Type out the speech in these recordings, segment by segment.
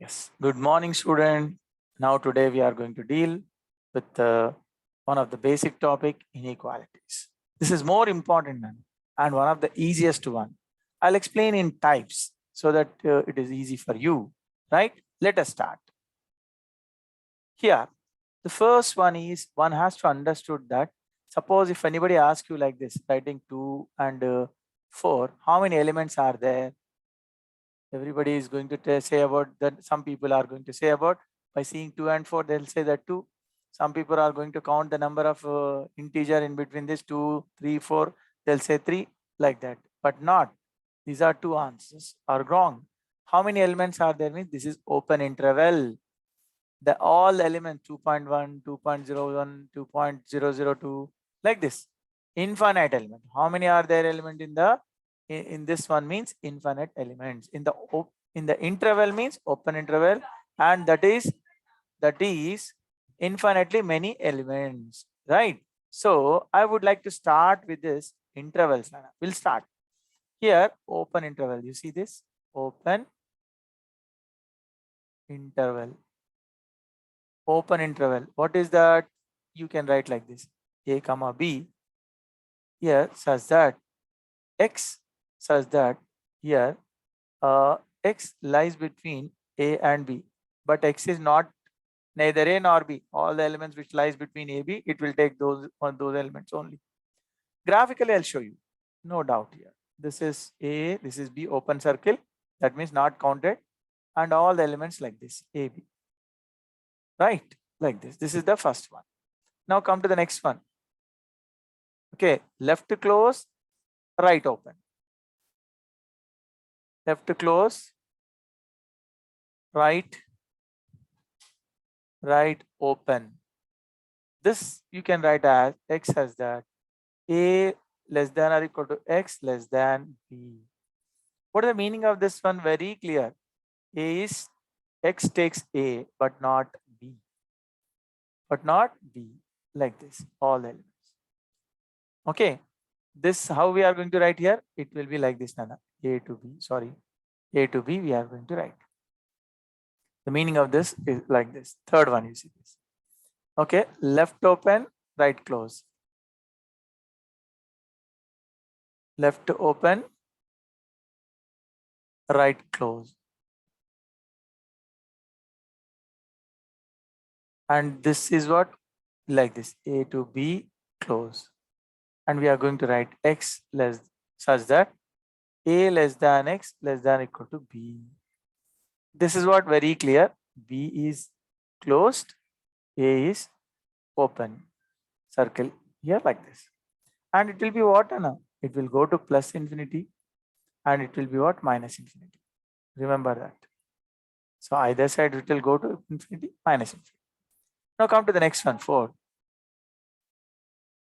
Yes, good morning, student. Now today we are going to deal with one of the basic topic, inequalities. This is more important one and one of the easiest one. I'll explain in types so that it is easy for you, right? Let us start. Here, the first one is one has to understood that suppose if anybody asks you like this, writing 2 and 4, how many elements are there? Everybody is going to say about that. Some people are going to say about by seeing 2 and 4, they'll say that 2. Some people are going to count the number of integer in between this 2, 3, 4. They'll say 3 like that, but not. These are two answers are wrong. How many elements are there? Means this is open interval. The all elements 2.1, 2.01, 2.002 like this. Infinite element. How many are there element in the in this one means infinite elements. In the interval means open interval, and that is infinitely many elements, right? So I would like to start with this intervals. We'll start here. Open interval. You see this open interval. Open interval. What is that? You can write like this: a comma b here such that x such that here x lies between a and b, but x is not neither a nor b. All the elements which lies between a b, it will take those elements only. Graphically, I'll show you. No doubt here. This is a, this is b, open circle. That means not counted, and all the elements like this a b. Right, like this. This is the first one. Now come to the next one. Okay, left to close, right open. Left to close, right open. This you can write as x as that a less than or equal to x less than b. What is the meaning of this one? Very clear. A is x takes a but not b. But not b, like this, all elements. Okay, this how we are going to write here? It will be like this, Nana. A to b, sorry. A to b we are going to write. The meaning of this is like this. Third one, you see this. Okay, left open, right close. Left open, right close. And this is what? Like this, A to B close. And we are going to write x less such that a less than x less than equal to b. This is what very clear. B is closed, A is open. Circle here like this. And it will be what, Anna? It will go to plus infinity and it will be what? Minus infinity. Remember that. So either side it will go to infinity, minus infinity. Now come to the next one, 4.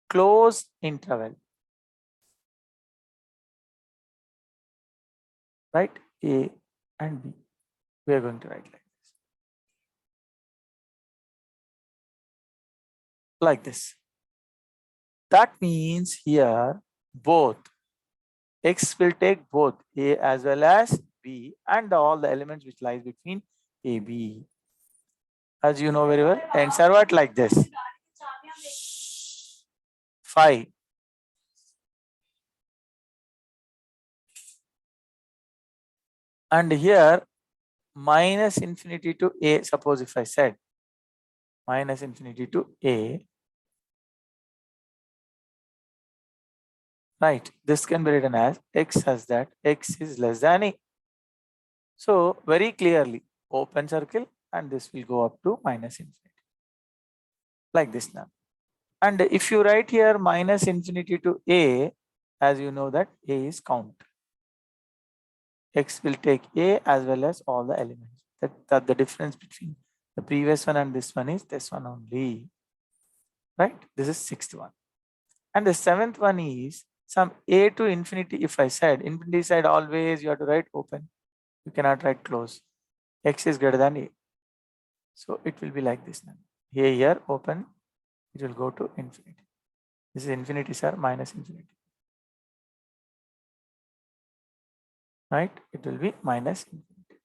Close interval. Right? A and B. We are going to write like this. That means here both x will take both a as well as b and all the elements which lies between a b. As you know very well, answer what like this. 5. And here minus infinity to a. Suppose if I said minus infinity to a, right? This can be written as x as that x is less than a. So very clearly open circle, and this will go up to minus infinity like this now. And if you write here minus infinity to a, as you know that a is count. X will take a as well as all the elements. That the difference between the previous one and this one is this one only. Right? This is 6th one. And the 7th one is some a to infinity. If I said infinity side, always you have to write open. You cannot write close. X is greater than a. So it will be like this now. Here open, it will go to infinity. This is infinity, sir, minus infinity. Right? It will be minus infinity.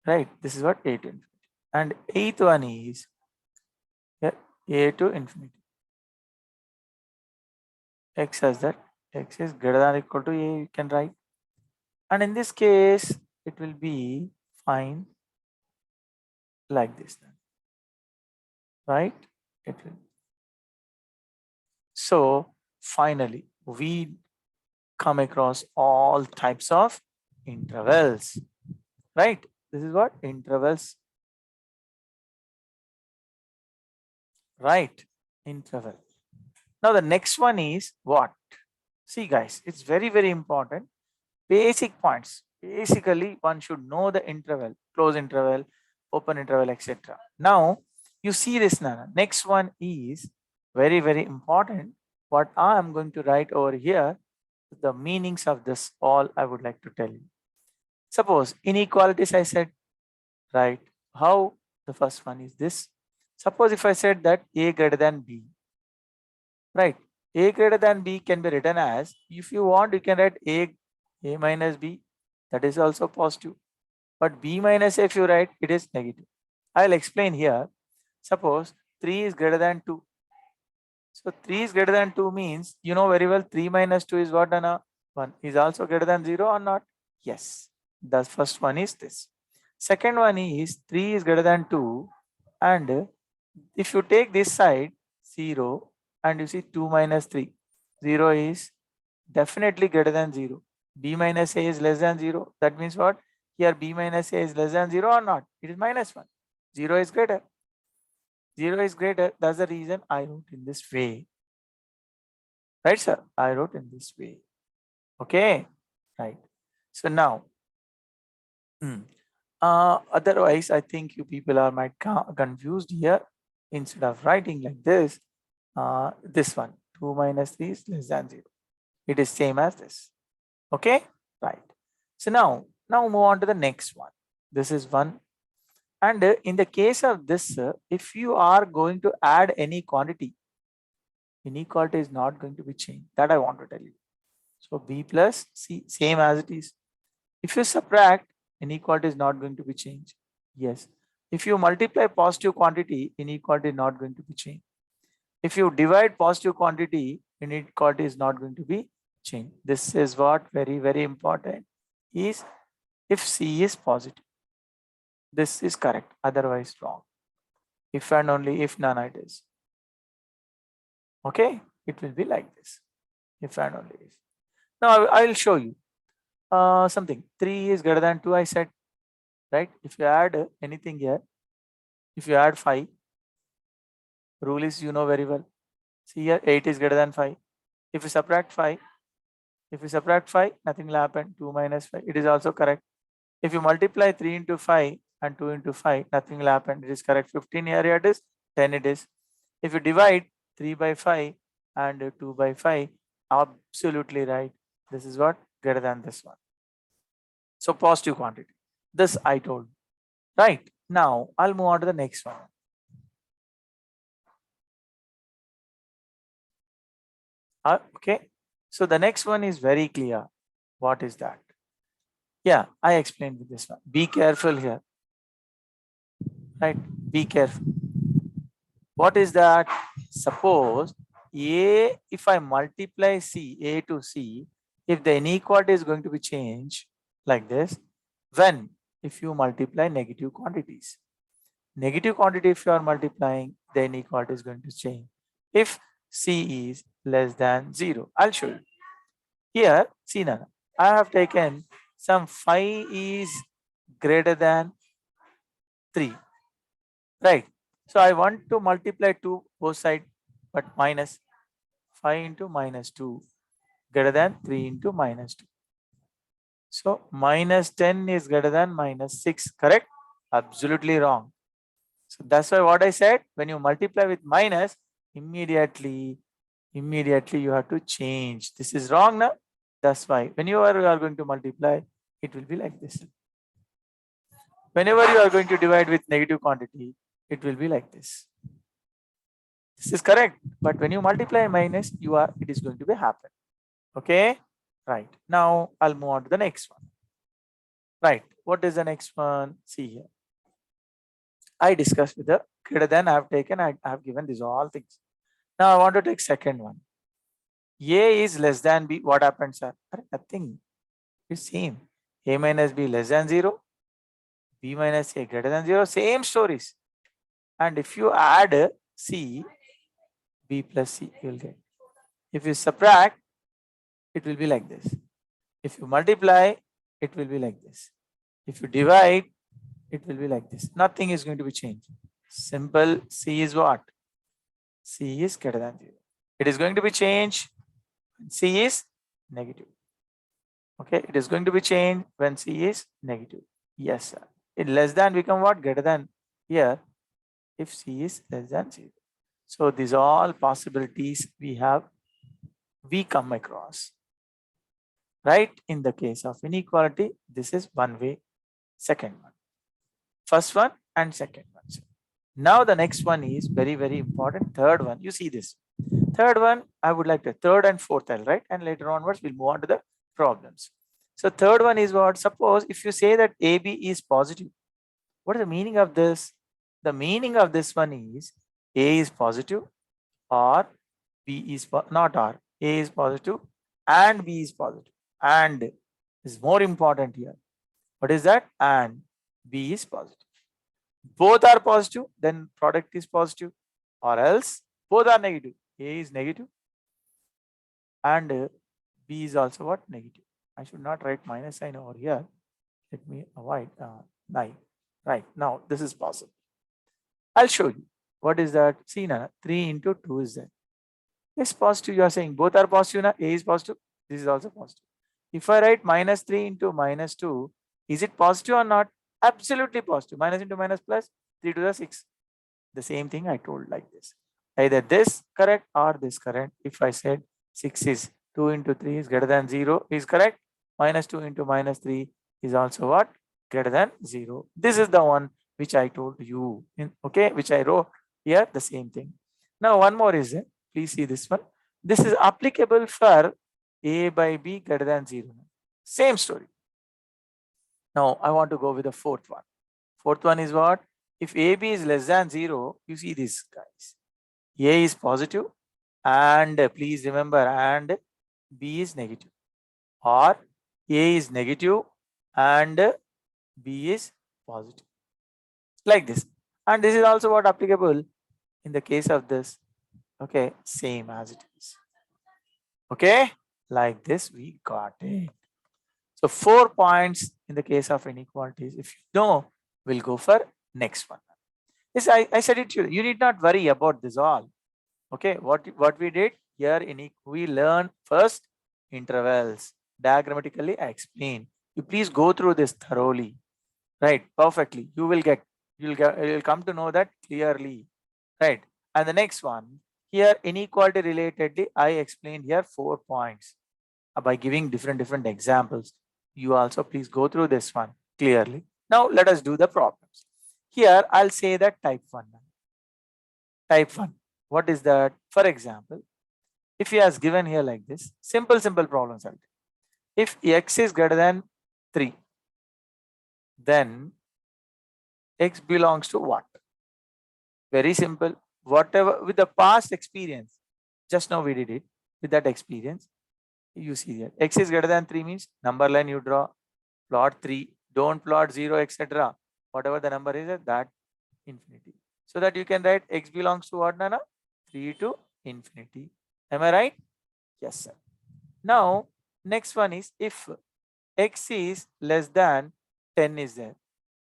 right? This is what a to infinity. And eighth one is here, a to infinity. X has that x is greater than or equal to a, you can write. And in this case, it will be fine like this then, right? It will. So finally, we come across all types of intervals, right? This is what intervals, right? Interval. Now the next one is what? See guys, it's very, very important. Basic points. Basically, one should know the interval, close interval, open interval, etc. Now, you see this now. Next one is very, very important. What I am going to write over here, the meanings of this all I would like to tell you. Suppose inequalities I said, right? How? The first one is this. Suppose if I said that A greater than B, right? A greater than B can be written as, if you want, you can write A minus B. That is also positive. But B minus A, if you write, it is negative. I'll explain here. Suppose 3 is greater than 2. So 3 is greater than 2 means, you know very well, 3 minus 2 is what, Anna? 1. Is also greater than 0 or not? Yes. The first one is this. Second one is 3 is greater than 2. And if you take this side, 0, and you see 2 minus 3, 0 is definitely greater than 0. B minus A is less than 0. That means what? Here B minus A is less than 0 or not? It is minus 1. 0 is greater. 0 is greater. That's the reason I wrote in this way. Right, sir? I wrote in this way. Okay. Right. So now, otherwise, I think you people are might confused here. Instead of writing like this one, 2 minus 3 is less than 0. It is same as this. Okay, right. So now move on to the next one. This is one. And in the case of this, if you are going to add any quantity, inequality is not going to be changed. That I want to tell you. So B plus C, same as it is. If you subtract, inequality is not going to be changed. Yes. If you multiply positive quantity, inequality is not going to be changed. If you divide positive quantity, inequality is not going to be changed. This is what very, very important is if C is positive. This is correct, otherwise wrong. If and only if none it is. Okay, it will be like this. If and only if. Now I will show you something. 3 is greater than 2, I said, right? If you add anything here, if you add 5, rule is you know very well. See here, 8 is greater than 5. If you subtract 5, nothing will happen. 2 minus 5, it is also correct. If you multiply 3 into 5 and 2 into 5, nothing will happen. It is correct. 15 here it is, 10 it is. If you divide 3 by 5 and 2 by 5, absolutely right. This is what? Greater than this one. So positive quantity. This I told. Right. Now I'll move on to the next one. Okay. So the next one is very clear. What is that? Yeah, I explained with this one. Be careful here. Right? Be careful. What is that? Suppose A, if I multiply C, A to C, if the inequality is going to be changed like this, when if you multiply negative quantities. Negative quantity, if you are multiplying, the inequality is going to change. If C is less than 0, I'll show you. Here, see now, I have taken some 5 is greater than 3, right? So I want to multiply 2 both sides, but minus 5 into minus 2 greater than 3 into minus 2. So minus 10 is greater than minus 6, correct? Absolutely wrong. So that's why what I said, when you multiply with minus, immediately you have to change. This is wrong now. That's why when you are going to multiply, it will be like this. Whenever you are going to divide with negative quantity, it will be like this. This is correct. But when you multiply minus, it is going to be happen. Okay. Right. Now I'll move on to the next one. Right. What is the next one? See here. I discussed with the greater than I have taken, I have given these all things. Now I want to take second one. A is less than B. What happens, sir? Nothing. It's same. A minus B less than 0. B minus A greater than 0. Same stories. And if you add C, B plus C, you will get. If you subtract, it will be like this. If you multiply, it will be like this. If you divide, it will be like this. Nothing is going to be changed. Simple. C is what? C is greater than 0. It is going to be changed when C is negative. Okay, it is going to be changed when C is negative. Yes, sir. It less than become what? Greater than here if C is less than 0. So these are all possibilities we come across. Right? In the case of inequality, this is one way, second one. First one and second one. Now the next one is very, very important. Third one, you see this. Third one, I would like to third and fourth, right? And later onwards, we'll move on to the problems. So third one is what? Suppose if you say that AB is positive, what is the meaning of this? The meaning of this one is A is positive or B is not or A is positive and B is positive. And is more important here. What is that? And B is positive. Both are positive, then product is positive, or else both are negative. A is negative and B is also what? Negative. I should not write minus sign over here. Let me avoid 9. Right, now this is possible. I'll show you. What is that? See now, 3 into 2 is that. Yes, positive. You are saying both are positive. Now A is positive. This is also positive. If I write minus 3 into minus 2, is it positive or not? Absolutely positive. Minus into minus plus 3 to the 6. The same thing I told like this. Either this correct or this correct. If I said 6 is 2 into 3 is greater than 0 is correct. Minus 2 into minus 3 is also what? Greater than 0. This is the one which I told you. Okay, which I wrote here, the same thing. Now one more is there. Please see this one. This is applicable for A by B greater than 0. Same story. Now I want to go with the fourth one. Fourth one is what? If AB is less than 0, you see this, guys. A is positive and please remember, and B is negative. Or A is negative and B is positive. Like this. And this is also what applicable in the case of this. Okay, same as it is. Okay, like this we got it. So 4 points in the case of inequalities. If you know, we'll go for next one. Yes, I said it to you. You need not worry about this all. Okay, what we did here we learn first intervals. Diagrammatically, I explain. You please go through this thoroughly. Right, perfectly. You'll come to know that clearly. Right. And the next one, here inequality relatedly, I explained here 4 points by giving different examples. You also please go through this one clearly. Now let us do the problems. Here I'll say that type 1. Type 1. What is that? For example, if he has given here like this, simple problems. If x is greater than 3, then x belongs to what? Very simple. Whatever with the past experience, just now we did it with that experience. You see that x is greater than 3 means number line you draw, plot 3, don't plot 0, etc. Whatever the number is at that infinity. So that you can write x belongs to what, Nana? 3 to infinity. Am I right? Yes, sir. Now, next one is if x is less than 10 is there,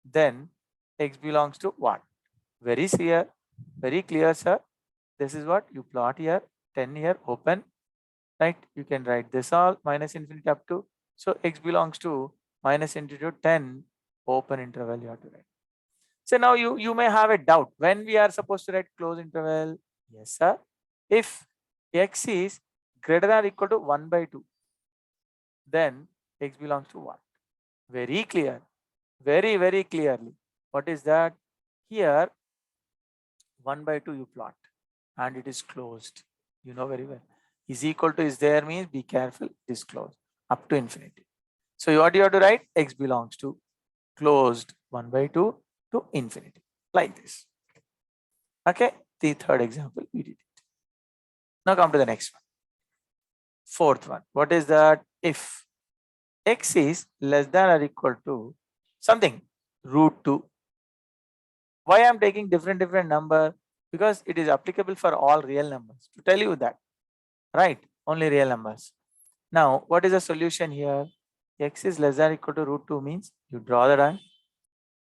then x belongs to what? Very clear, sir. This is what you plot here, 10 here, open, right? You can write this all minus infinity up to. So x belongs to minus infinity to 10, open interval you have to write. So now you may have a doubt when we are supposed to write close interval. Yes, sir. If x is greater than or equal to 1 by 2, then x belongs to what? Very clear. Very clearly. What is that? Here 1 by 2 you plot and it is closed. You know very well. Is equal to is there means be careful, it is closed up to infinity. So what you have to write? X belongs to closed 1 by 2 to infinity, like this. Okay, the third example we did it. Now come to the next one. Fourth one. What is that? If x is less than or equal to something, root 2. Why I'm taking different number? Because it is applicable for all real numbers. To tell you that, right? Only real numbers. Now, what is the solution here? X is less than or equal to root 2 means you draw the line,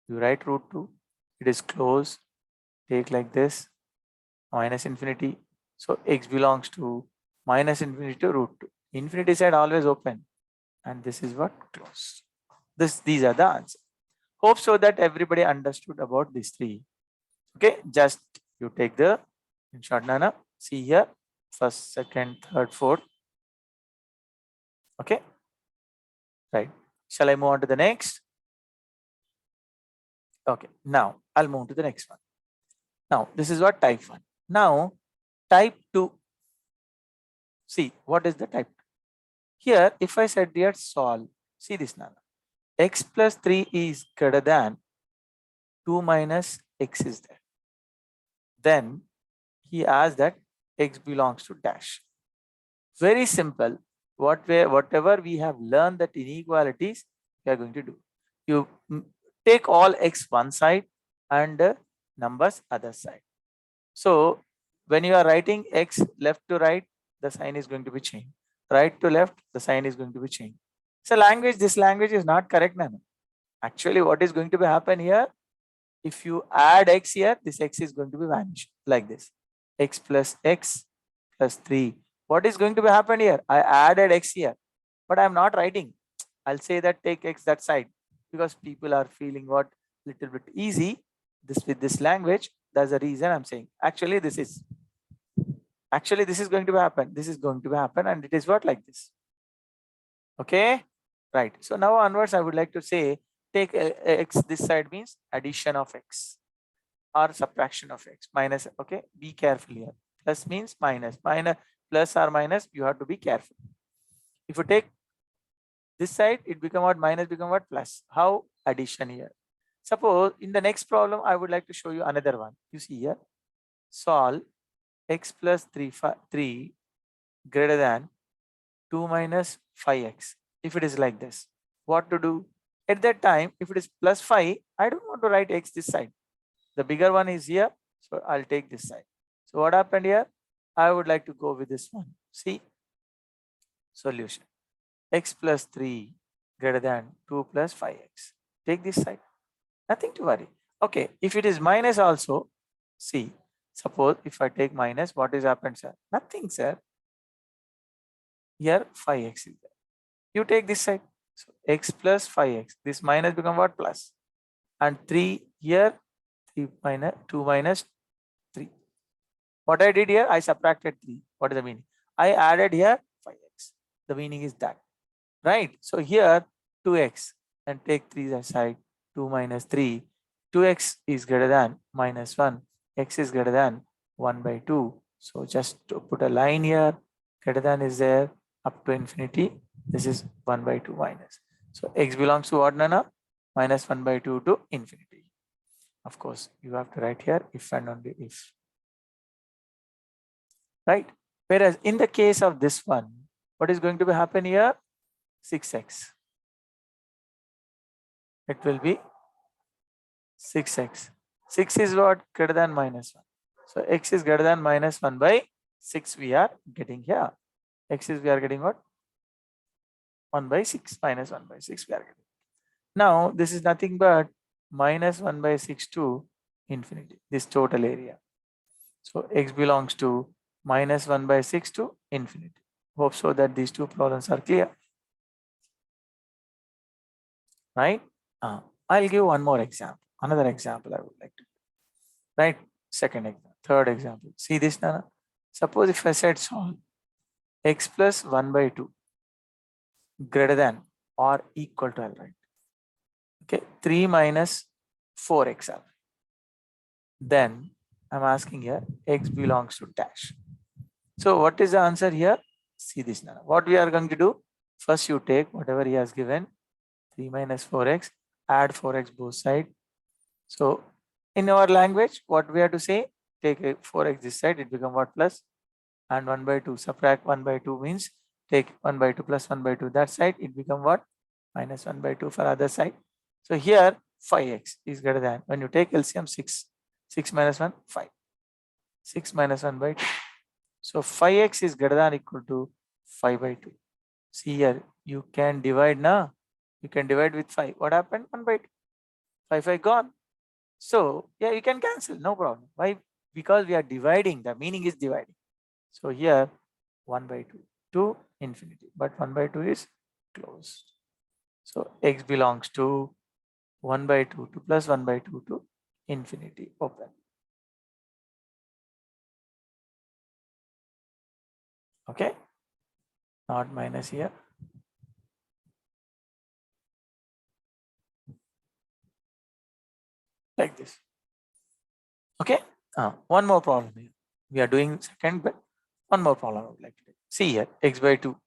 you write root 2, it is closed, take like this, minus infinity. So x belongs to minus infinity to root 2. Infinity side always open, and this is what closed. These are the answers. Hope so that everybody understood about these three. Okay, just you take the in short Nana. See here, first, second, third, fourth. Okay, right. Shall I move on to the next? Okay, now I'll move to the next one. Now, this is what type 1. Now, type 2. See, what is the type 2? Here, if I said here solve, see this now. X plus 3 is greater than 2 minus x is there. Then he asks that x belongs to dash. Very simple. Whatever we have learned that inequalities, we are going to do. You take all x one side and numbers other side. So when you are writing x left to right, the sign is going to be changed. Right to left, the sign is going to be changed. So this language is not correct now. Actually, what is going to be happen here? If you add x here, this x is going to be vanished like this. X plus 3. What is going to be happen here? I added x here, but I'm not writing. I'll say that take x that side because people are feeling what little bit easy this with this language. That's the reason I'm saying. Actually, this is going to happen. This is going to happen, and it is what like this. Okay, right. So now onwards, I would like to say take x this side means addition of x or subtraction of x minus. Okay, be careful here. Plus means minus, plus or minus. You have to be careful. If you take this side, it become what minus become what plus. How? Addition here. Suppose in the next problem, I would like to show you another one. You see here, solve x plus 3 greater than 2 minus 5x. If it is like this, what to do? At that time, if it is plus 5, I don't want to write x this side. The bigger one is here, so I'll take this side. So what happened here? I would like to go with this one. See, solution. X plus 3 greater than 2 plus 5x. Take this side. Nothing to worry. Okay, if it is minus also, see, suppose if I take minus, what is happened, sir? Nothing, sir. Here 5x is there. You take this side. So x plus 5x. This minus become what? Plus. And 3 here, 3 minus 2 minus 3. What I did here, I subtracted 3. What is the meaning? I added here 5x. The meaning is that. Right? So here 2x and take 3 aside. 2 minus 3. 2x is greater than minus 1. X is greater than 1 by 2. So just to put a line here. Greater than is there up to infinity. This is 1 by 2 minus. So x belongs to what, Nana? Minus 1 by 2 to infinity. Of course, you have to write here if and only if. Right? Whereas in the case of this one, what is going to be happen here? 6x. It will be 6x. 6 is what? Greater than minus 1. So x is greater than minus 1 by 6 we are getting here. X is we are getting what? 1 by 6 minus 1 by 6 we are getting. Now this is nothing but minus 1 by 6 to infinity, this total area. So x belongs to minus 1 by 6 to infinity. Hope so that these two problems are clear. Right? I'll give one more example. Another example I would like to do. Right? Second example, third example. See this, Nana? Suppose if I said solve x plus 1 by 2 greater than or equal to, I'll write. Okay, 3 minus 4x. Then I'm asking here, x belongs to dash. So what is the answer here? See this now. What we are going to do? First you take whatever he has given, 3 minus 4x. add 4x both side. So in our language, what we have to say, take 4x this side, it become what, plus, and 1 by 2, subtract 1 by 2 means take 1 by 2 plus 1 by 2 that side, it become what, minus 1 by 2 for other side. So here 5x is greater than, when you take LCM, 6 minus 1, 5, 6 minus 1 by 2. So 5x is greater than equal to 5 by 2. See here, you can divide now. You can divide with 5. What happened? 1 by 2. 5 gone. So yeah, you can cancel, no problem. Why? Because we are dividing, the meaning is dividing. So here 1 by 2 to infinity, but 1 by 2 is closed. So x belongs to 1 by 2 to plus 1 by 2 to infinity, open. Okay, not minus here. Like this. Okay, one more problem here. We are doing second, but one more problem I would like to do. See here, x by 2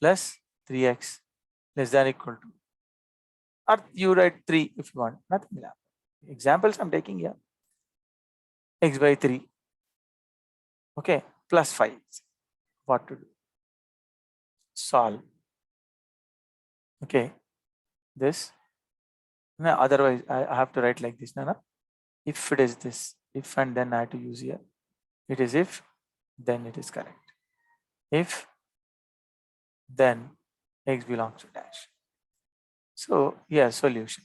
plus 3x less than equal to, or you write 3 if you want, nothing will happen. Examples I'm taking here, x by 3, okay, plus 5. What to do? Solve. Okay, this. No, otherwise I have to write like this. No, no. If it is this, if and then I have to use here. It is if, then it is correct. If, then x belongs to dash. So yeah, solution.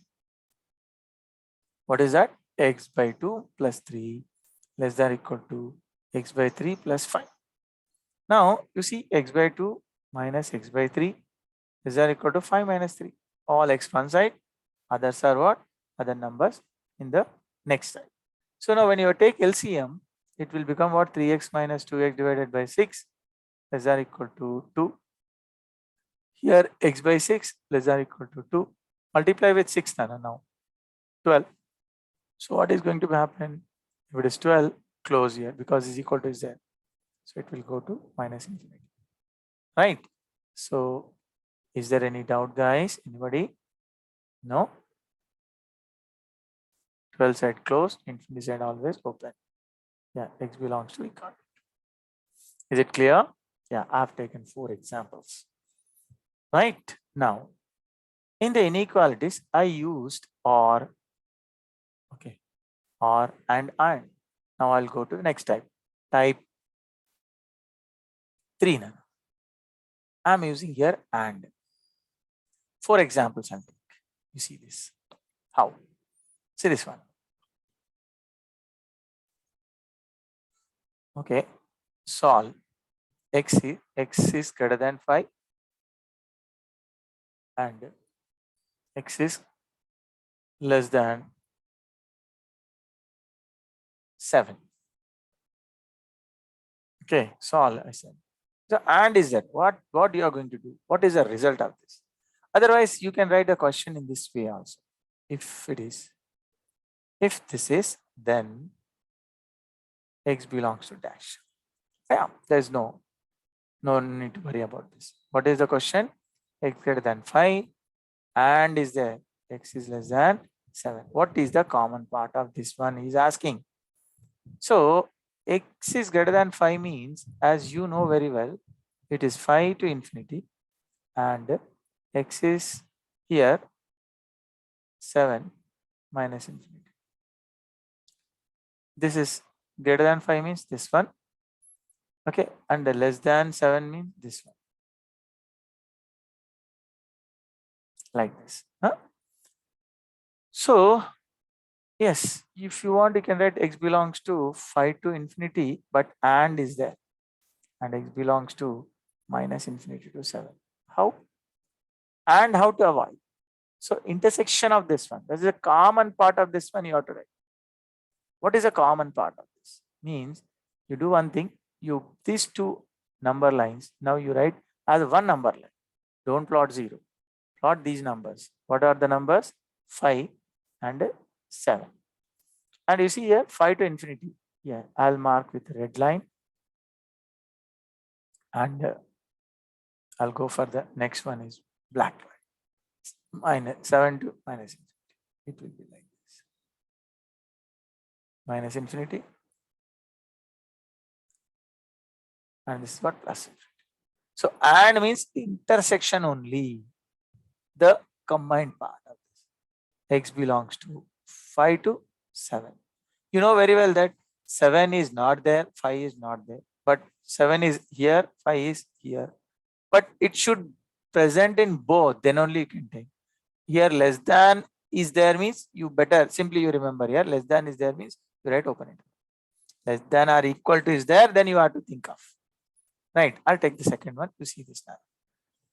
What is that? X by 2 plus 3 less than or equal to x by 3 plus 5. Now you see x by 2 minus x by 3 is that equal to 5 minus 3. All x one side, others are what? Other numbers in the next side. So now when you take LCM, it will become what? 3x minus 2x divided by 6 less than or equal to 2. Here x by 6 less than or equal to 2. Multiply with 6 now. 12. So what is going to happen? If it is 12, close here because is equal to is there. So it will go to minus infinity. Right? So is there any doubt, guys? Anybody? No? 12 side closed, infinity side always open. Yeah, x belongs to equal. Is it clear? Yeah, I've taken 4 examples. Right? Now, in the inequalities, I used or, okay, or and. Now I'll go to the next type. Type 3 now. I'm using here and. 4 examples I'm taking. You see this. How? See this one. Okay. Solve x is greater than 5 and x is less than 7. Okay, solve, I said. So and is that what you are going to do? What is the result of this? Otherwise, you can write a question in this way also. If it is, if this is, then x belongs to dash. Yeah, there's no need to worry about this. What is the question? X greater than 5 and is there, x is less than 7. What is the common part of this one? He's asking. So x is greater than 5 means, as you know very well, it is 5 to infinity and x is here 7 minus infinity. This is greater than 5 means this one. Okay, and the less than 7 means this one. Like this. Huh? So yes, if you want, you can write x belongs to 5 to infinity, but and is there. And x belongs to minus infinity to 7. How? And how to avoid? So intersection of this one. This is a common part of this one you have to write. What is a common part of this? Means you do one thing, you these two number lines, now you write as one number line. Don't plot 0. Plot these numbers. What are the numbers? 5 and 7. And you see here 5 to infinity. Yeah, I'll mark with red line. And I'll go for the next one is black line. minus 7 to minus infinity. It will be like this. Minus infinity. And this is what plus infinity. So and means intersection only. The combined part of this. X belongs to 5 to 7. You know very well that 7 is not there, 5 is not there. But 7 is here, 5 is here. But it should present in both, then only you can take. Here less than is there means you better simply you remember here less than is there means you write open it. Less than or equal to is there, then you have to think of. Right. I'll take the second one to see this now.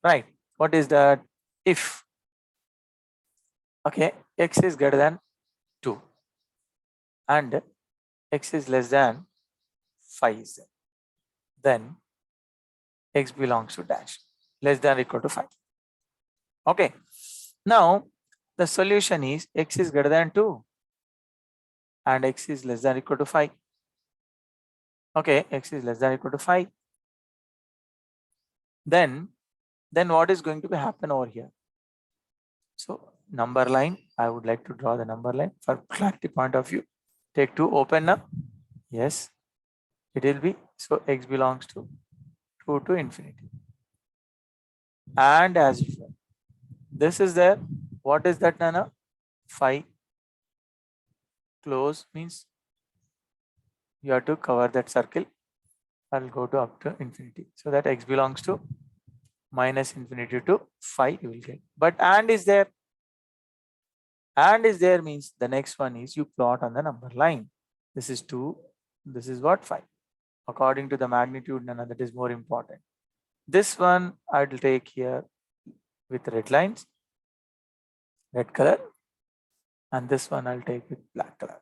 Right. What is that? If okay, x is greater than 2 and x is less than 5 is there, then x belongs to dash less than or equal to 5. Okay. Now the solution is x is greater than 2 and x is less than or equal to 5. Okay, x is less than or equal to 5. Then what is going to be happen over here? So number line, I would like to draw the number line for clarity point of view. Take 2, open up. Yes, it will be. So x belongs to 2 to infinity. And as usual, this is there. What is that, Nana? 5 close means you have to cover that circle. I'll go to up to infinity. So that x belongs to minus infinity to 5 you will get. But and is there. And is there means the next one is you plot on the number line. This is 2. This is what? 5. According to the magnitude, Nana, that is more important. This one I will take here with red lines, red color. And this one I'll take with black color.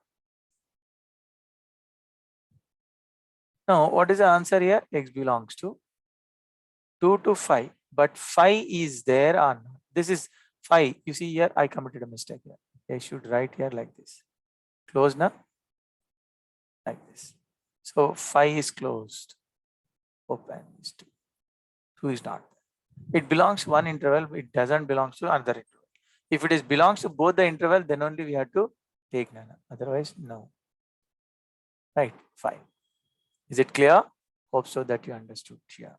Now, what is the answer here? X belongs to 2 to 5. But 5 is there or not? This is 5. You see here, I committed a mistake here. I should write here like this. Close now. Like this. So 5 is closed. Open is 2. 2 is not there. It belongs to one interval. It doesn't belong to another interval. If it is belongs to both the interval, then only we have to take none. Otherwise, no. Right, 5. Is it clear? Hope so that you understood here.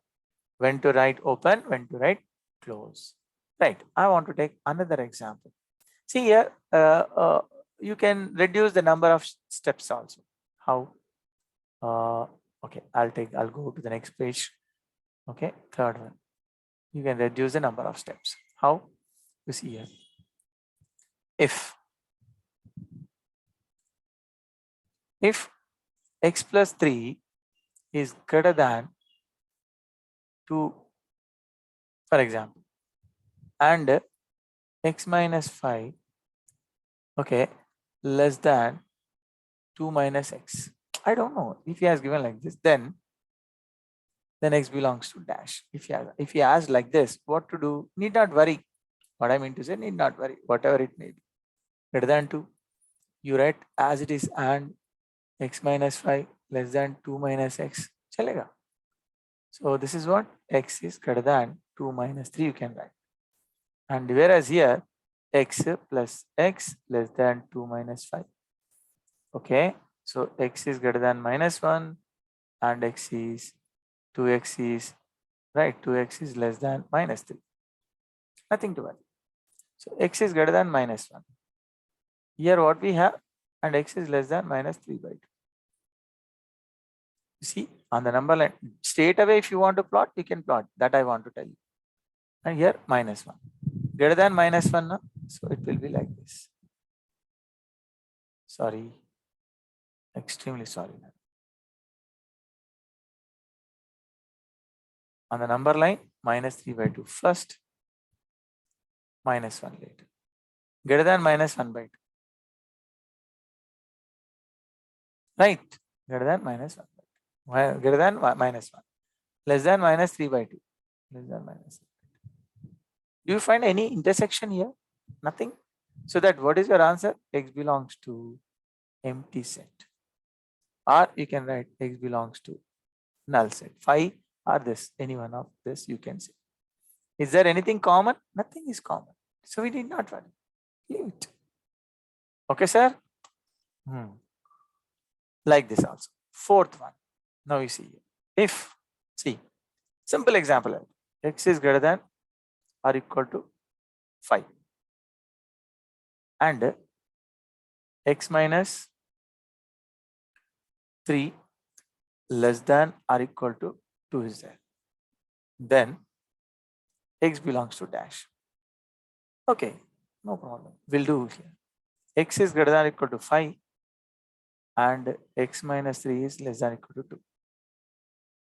When to write open, when to write close. Right, I want to take another example. See here, you can reduce the number of steps also. How? Okay, I'll go to the next page. Okay, third one. You can reduce the number of steps. How? You see here. If x plus 3 is greater than 2, for example, and x minus 5, okay, less than 2 minus x. I don't know. If he has given like this, then x belongs to dash. If he has like this, what to do? Need not worry. What I mean to say, need not worry. Whatever it may be. Greater than 2, you write as it is and x minus 5 less than 2 minus x. Chalega. So this is what x is greater than 2 minus 3 you can write. And whereas here x plus x less than 2 minus 5. Okay. So x is greater than minus 1 and x is 2x is right. 2x is less than minus 3. Nothing to worry. So x is greater than minus 1. Here what we have and x is less than minus 3 by 2. You see on the number line straight away if you want to plot you can plot that I want to tell you. And here minus 1 greater than minus 1 no? So it will be like this. Sorry, extremely sorry. On the number line minus 3 by 2 first, minus 1 later, greater than minus 1 by 2, right? Greater than minus 1 by 2, greater than minus 1, less than minus 3 by 2, less than minus 3 by 2. Do you find any intersection here? Nothing. So that what is your answer? X belongs to empty set. Or you can write x belongs to null set. 5 or this, any one of this you can say. Is there anything common? Nothing is common. So we need not worry. Leave it. Okay, sir? Like this also. Fourth one. Now you see. If, see, simple example. X is greater than or equal to 5. And x minus 3 less than or equal to 2 is there. Then x belongs to dash. Okay, no problem. We'll do here. X is greater than or equal to 5 and x minus 3 is less than or equal to 2.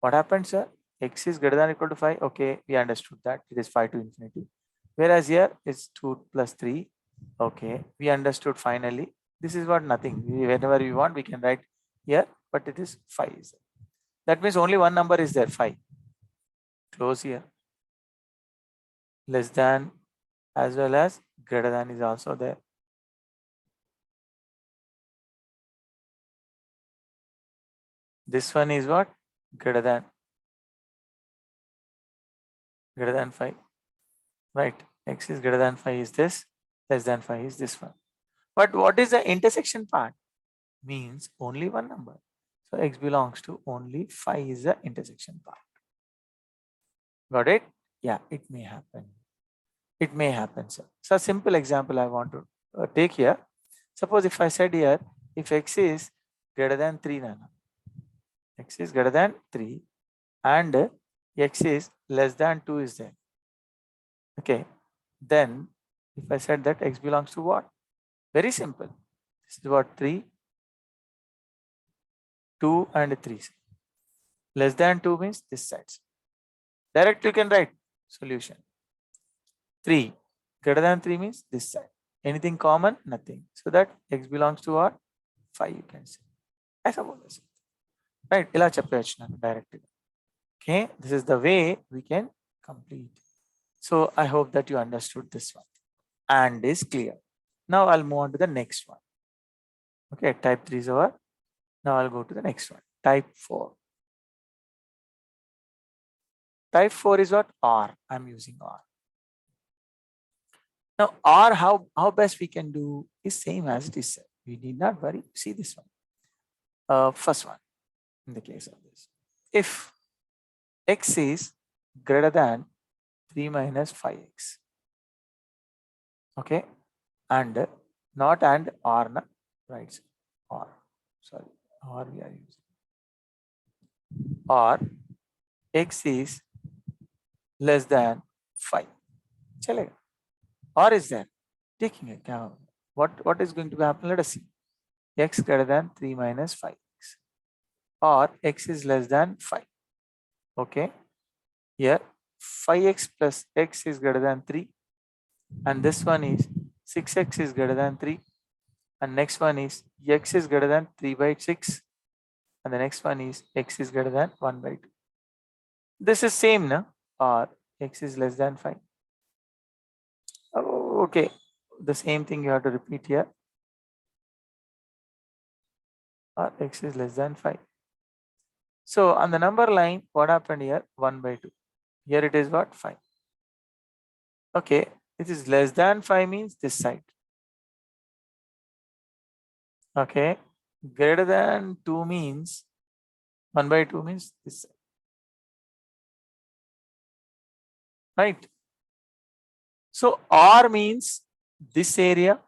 What happens, sir? X is greater than or equal to 5. Okay, we understood that it is 5 to infinity. Whereas here it's 2 plus 3. Okay, we understood finally. This is what nothing. Whenever we want, we can write here, but it is 5. That means only one number is there, 5. Close here. Less than as well as greater than is also there. This one is what? Greater than 5. Right. X is greater than 5 is this. Less than 5 is this one. But what is the intersection part? Means only one number. So x belongs to only 5 is the intersection part. Got it? Yeah, it may happen. It may happen, sir. So a simple example I want to take here. Suppose if I said here, if x is greater than 3 nano, x is greater than 3 and x is less than 2 is there. Okay. Then if I said that x belongs to what? Very simple. This is what 3, 2 and 3. Less than 2 means this side. Direct you can write solution. 3 greater than 3 means this side. Anything common? Nothing. So that x belongs to what? 5 you can say. I suppose. Right. Ila cheppachna directly. Okay. This is the way we can complete. So I hope that you understood this one and is clear. Now I'll move on to the next one. Okay. Type 3 is over. Now I'll go to the next one. Type 4. Type 4 is what? R. I'm using R. Now R, how best we can do is same as it is said. We need not worry. See this one. First one in the case of this. If x is greater than 3 minus 5x. Okay. And not and or, right? Or, sorry, or we are using. Or x is less than 5. Chalega. Or is there? Taking it down. What is going to happen? Let us see. X greater than 3 minus 5x. Or x is less than 5. Okay. Here 5x plus x is greater than 3. And this one is 6x is greater than 3. And next one is x is greater than 3 by 6. And the next one is x is greater than 1 by 2. This is same, no? Or x is less than 5. Oh, okay. The same thing you have to repeat here. Or x is less than 5. So on the number line, what happened here? 1 by 2. Here it is what? 5. Okay. This is less than 5 means this side. Okay. Greater than 2 means 1 by 2 means this side. Right. So R means this area,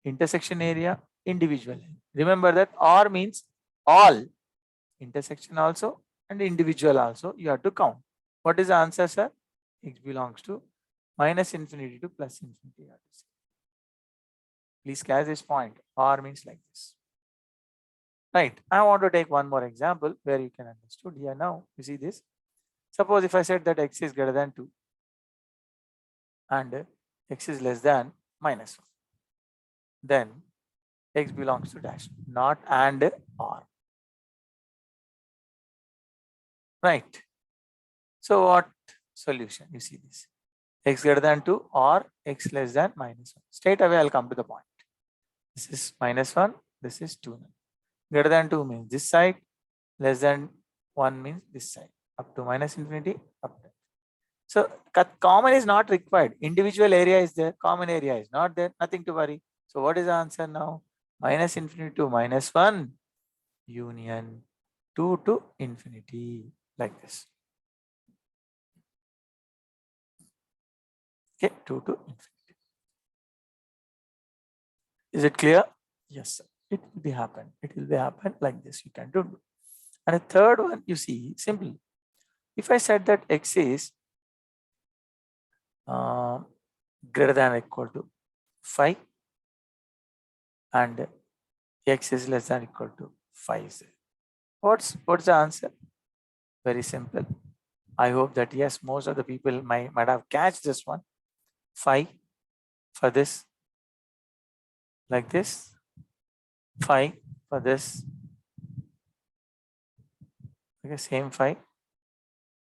intersection area, individual. Remember that R means all, intersection also and individual also you have to count. What is the answer, sir? X belongs to minus infinity to plus infinity. Please catch this point. R means like this. Right. I want to take one more example where you can understood here now. You see this. Suppose if I said that x is greater than 2 and x is less than minus 1. Then x belongs to dash, not and or. Right. So what solution? You see this. X greater than 2 or x less than minus 1. Straight away I'll come to the point. This is minus 1. This is 2. Greater than 2 means this side. Less than 1 means this side. Up to minus infinity. Up to. So common is not required. Individual area is there, common area is not there, nothing to worry. So what is the answer now? Minus infinity to minus 1 union 2 to infinity, like this. Okay, 2 to infinity. Is it clear? Yes, sir. It will be happen. It will be happen like this. You can do. And a third one, you see, simply, if I said that x is greater than or equal to 5 and x is less than or equal to 5, what's the answer? Very simple. I hope that yes, most of the people might have catched this one. 5 for this, like this. 5 for this. Okay, same 5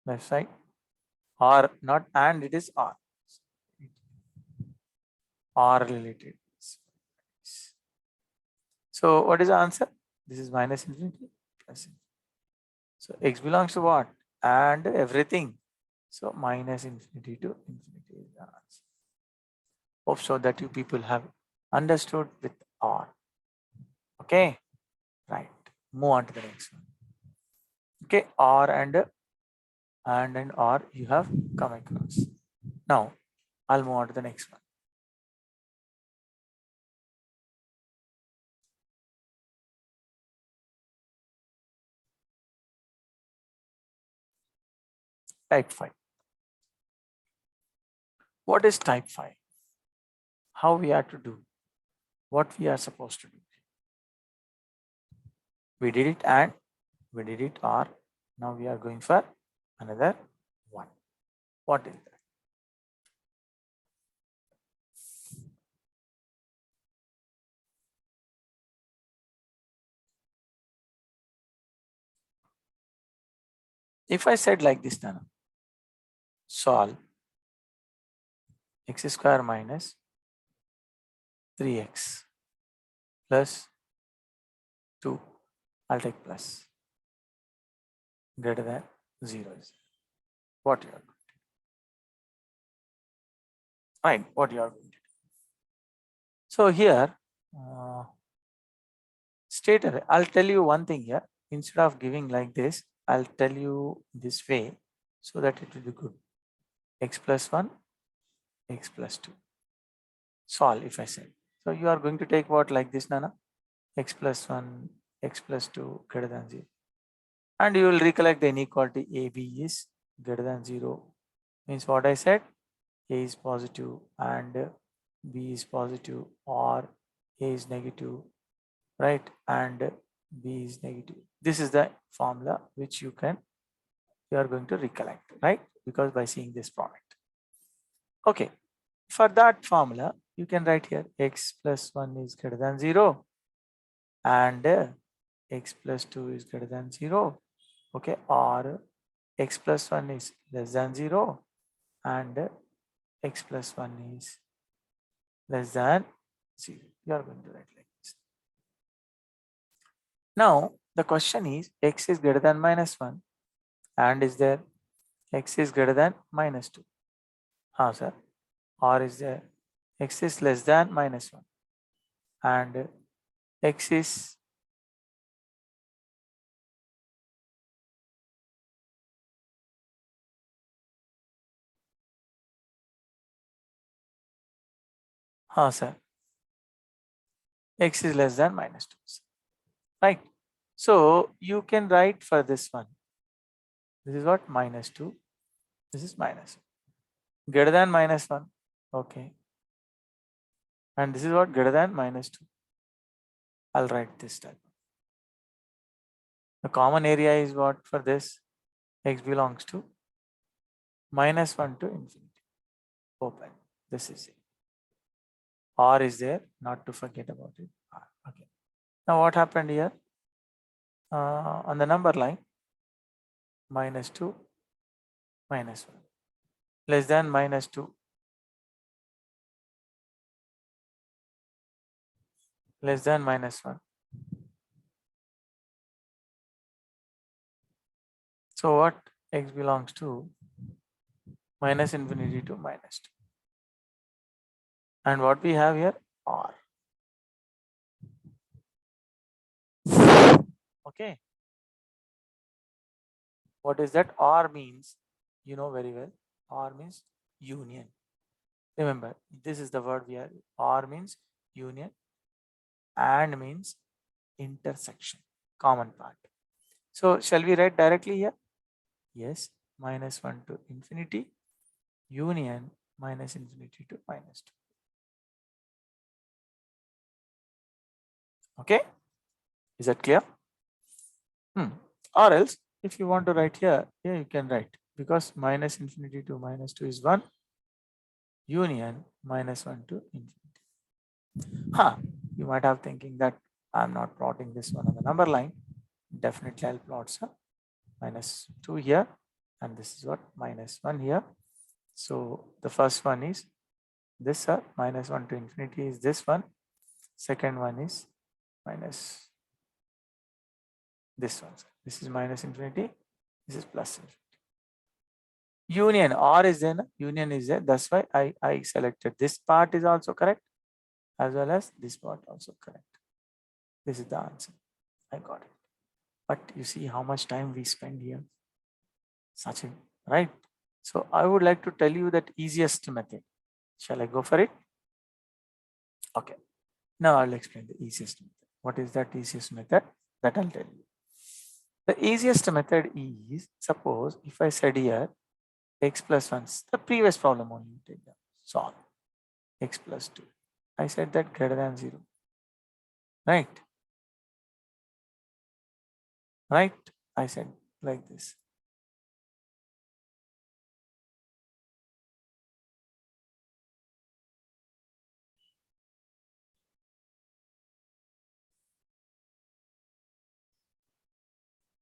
left side. Or not, and it is or. Or related. So what is the answer? This is minus infinity plus infinity. So x belongs to what? And everything. So minus infinity to infinity is the answer. Hope so that you people have understood with or. Okay, right. Move on to the next one. Okay, or and or you have come across. Now I'll move on to the next one. Type 5. What is type 5? How we are to do? What we are supposed to do? We did it and we did it or. Now we are going for another one. What is that? If I said like this, then solve x square minus 3x plus 2, I'll take plus, greater than 0 is what you are going to do. Fine, what you are going to do. So here, state array, I'll tell you one thing here. Instead of giving like this, I'll tell you this way so that it will be good. X plus 1, x plus 2. Solve if I say. So you are going to take what like this, Nana? X plus 1, x plus 2 greater than 0. And you will recollect the inequality AB is greater than 0. Means what I said, A is positive and B is positive, or A is negative, right? And B is negative. This is the formula which you are going to recollect, right? Because by seeing this product. Okay. For that formula, you can write here x plus 1 is greater than 0 and x plus 2 is greater than 0. Okay. Or x plus 1 is less than 0 and x plus 1 is less than 0. You are going to write like this. Now, the question is x is greater than minus 1 and is there x is greater than minus 2. Sir. Or is there x is less than minus 1 and x is sir, x is less than minus 2, right? So you can write for this one. This is what? Minus 2. This is minus 1. Greater than minus 1. Okay. And this is what? Greater than minus 2. I'll write this type. The common area is what for this? X belongs to minus 1 to infinity. Open. This is it. R is there, not to forget about it. R. Okay. Now what happened here? On the number line, minus 2, minus 1. Less than minus 2. Less than minus 1. So what? X belongs to minus infinity to minus 2. And what we have here? R. Okay. What is that? R means, you know very well, R means union. Remember, this is the word we are. R means union, and means intersection, common part. So shall we write directly here? Yes, minus 1 to infinity, union minus infinity to minus 2. Okay, is that clear? Or else, if you want to write here, you can write, because minus infinity to minus 2 is 1, union minus 1 to infinity. You might have thinking that I'm not plotting this one on the number line. Definitely I'll plot some minus 2 here, and this is what minus 1 here. So the first one is this, minus 1 to infinity is this one. Second one is minus this one. This is minus infinity, this is plus infinity. Union, R is there, union is there. That's why I selected this part is also correct, as well as this part also correct. This is the answer. I got it. But you see how much time we spend here. Such a, right? So I would like to tell you that easiest method. Shall I go for it? Okay. Now I'll explain the easiest method. What is that easiest method? That I'll tell you. The easiest method is, suppose if I said here x plus 1, the previous problem only take that, solve x plus 2. I said that greater than 0. Right? Right? I said like this.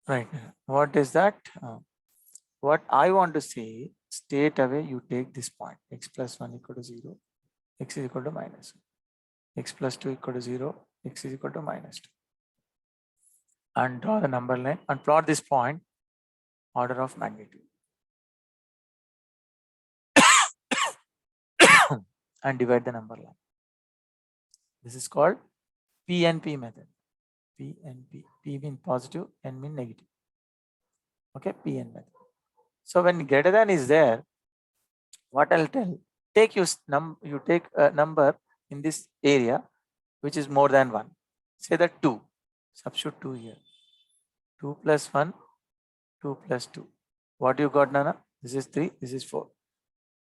Right. What is that? What I want to say, straight away you take this point, x plus 1 equal to 0, x is equal to minus 1, x plus 2 equal to 0, x is equal to minus 2. And draw the number line and plot this point, order of magnitude. And divide the number line. This is called Pnp method. Pnp. P mean positive, N mean negative. Okay, Pn method. So when greater than is there, what I'll tell, you take a number in this area which is more than 1. Say that 2. Substitute 2 here. 2 plus 1, 2 plus 2. What you got, Nana? This is 3, this is 4.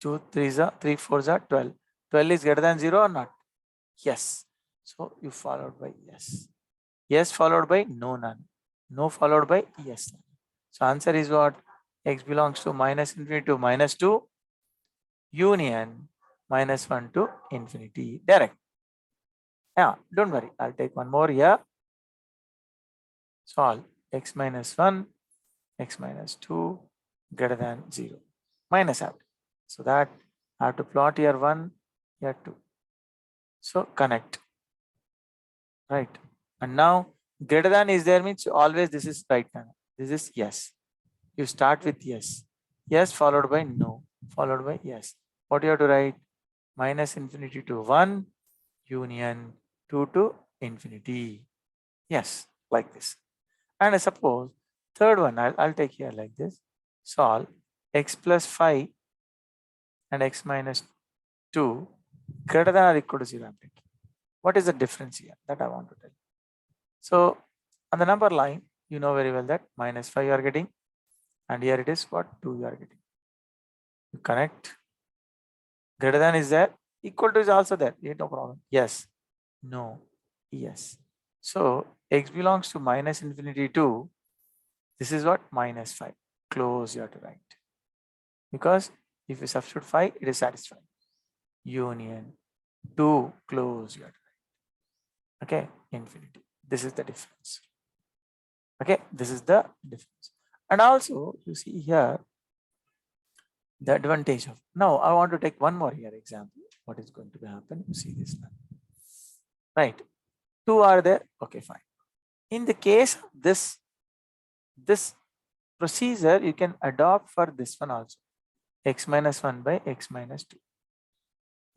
2 3s are 3 4s are 12. 12 is greater than 0 or not? Yes. So you followed by yes. Yes followed by no, none. No followed by yes, none. So answer is what? X belongs to minus infinity to minus 2, union minus 1 to infinity. Direct. Yeah, don't worry. I'll take one more here. Solve x minus 1, x minus 2 greater than 0. Minus out. So that I have to plot here 1, here 2. So connect. Right. And now greater than is there means always this is right now. This is yes. You start with yes. Yes followed by no. Followed by yes. What you have to write? Minus infinity to 1, union 2 to infinity. Yes, like this. And I suppose third one, I'll take here like this. Solve x plus 5 and x minus 2 greater than or equal to 0. What is the difference here? That I want to tell you. So on the number line, you know very well that minus 5 you are getting, and here it is what 2 you are getting. You connect. Greater than is there, equal to is also there. No problem. Yes, no, yes. So x belongs to minus infinity to, this is what, minus 5. Close you have to write. Because if you substitute 5, it is satisfied. Union 2, close you have to write. Okay, infinity. This is the difference. Okay, this is the difference. And also you see here the advantage of, now I want to take one more here example. What is going to happen? You see this now. Right, 2 are there. Okay, fine. In the case of this procedure, you can adopt for this one also. x minus 1 by x minus 2.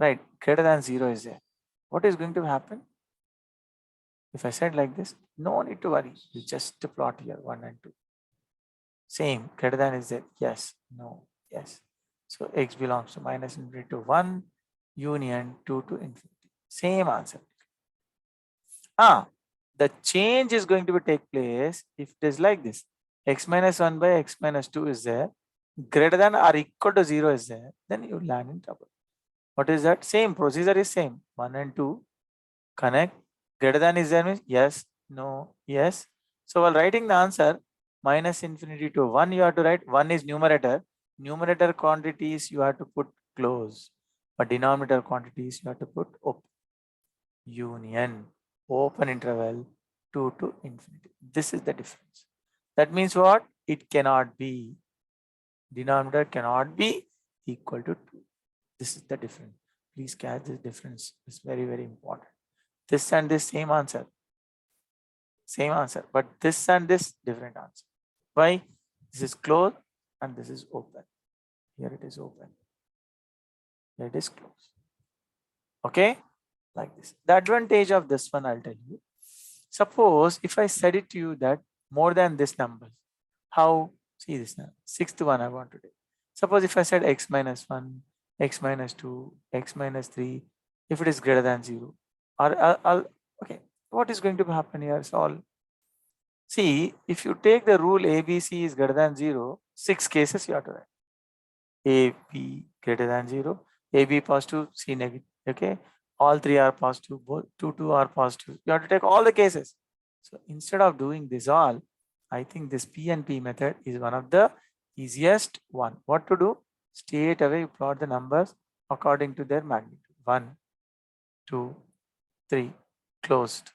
Right, greater than 0 is there. What is going to happen? If I said like this, no need to worry. You just plot here 1 and 2. Same, greater than is there. Yes, no, yes. So x belongs to minus infinity to 1, union 2 to infinity. Same answer. The change is going to be take place if it is like this. X minus 1 by x minus 2 is there. Greater than or equal to 0 is there. Then you land in trouble. What is that? Same procedure is same. 1 and 2 connect. Greater than is there means yes, no, yes. So while writing the answer, minus infinity to 1 you have to write. 1 is numerator. Numerator quantities you have to put close. But denominator quantities you have to put open. Union, open interval 2 to infinity. This is the difference. That means what? It cannot be. Denominator cannot be equal to 2. This is the difference. Please catch this difference. It's very, very important. This and this same answer. Same answer. But this and this different answer. Why? This is closed and this is open. Here it is open. Here it is closed. Okay? Like this. The advantage of this one I'll tell you. Suppose if I said it to you that more than this number, how? See this now. Sixth one I want to do. Suppose if I said x minus 1, x minus 2, x minus 3, if it is greater than 0, or okay, what is going to happen here? Solve. See, if you take the rule ABC is greater than 0, 6 cases you have to write. A, B greater than 0, A, B positive, C negative. Okay, all 3 are positive, both 2 are positive. You have to take all the cases. So instead of doing this all, I think this Pnp method is one of the easiest one. What to do? Straight away you plot the numbers according to their magnitude. 1, 2, 3, closed.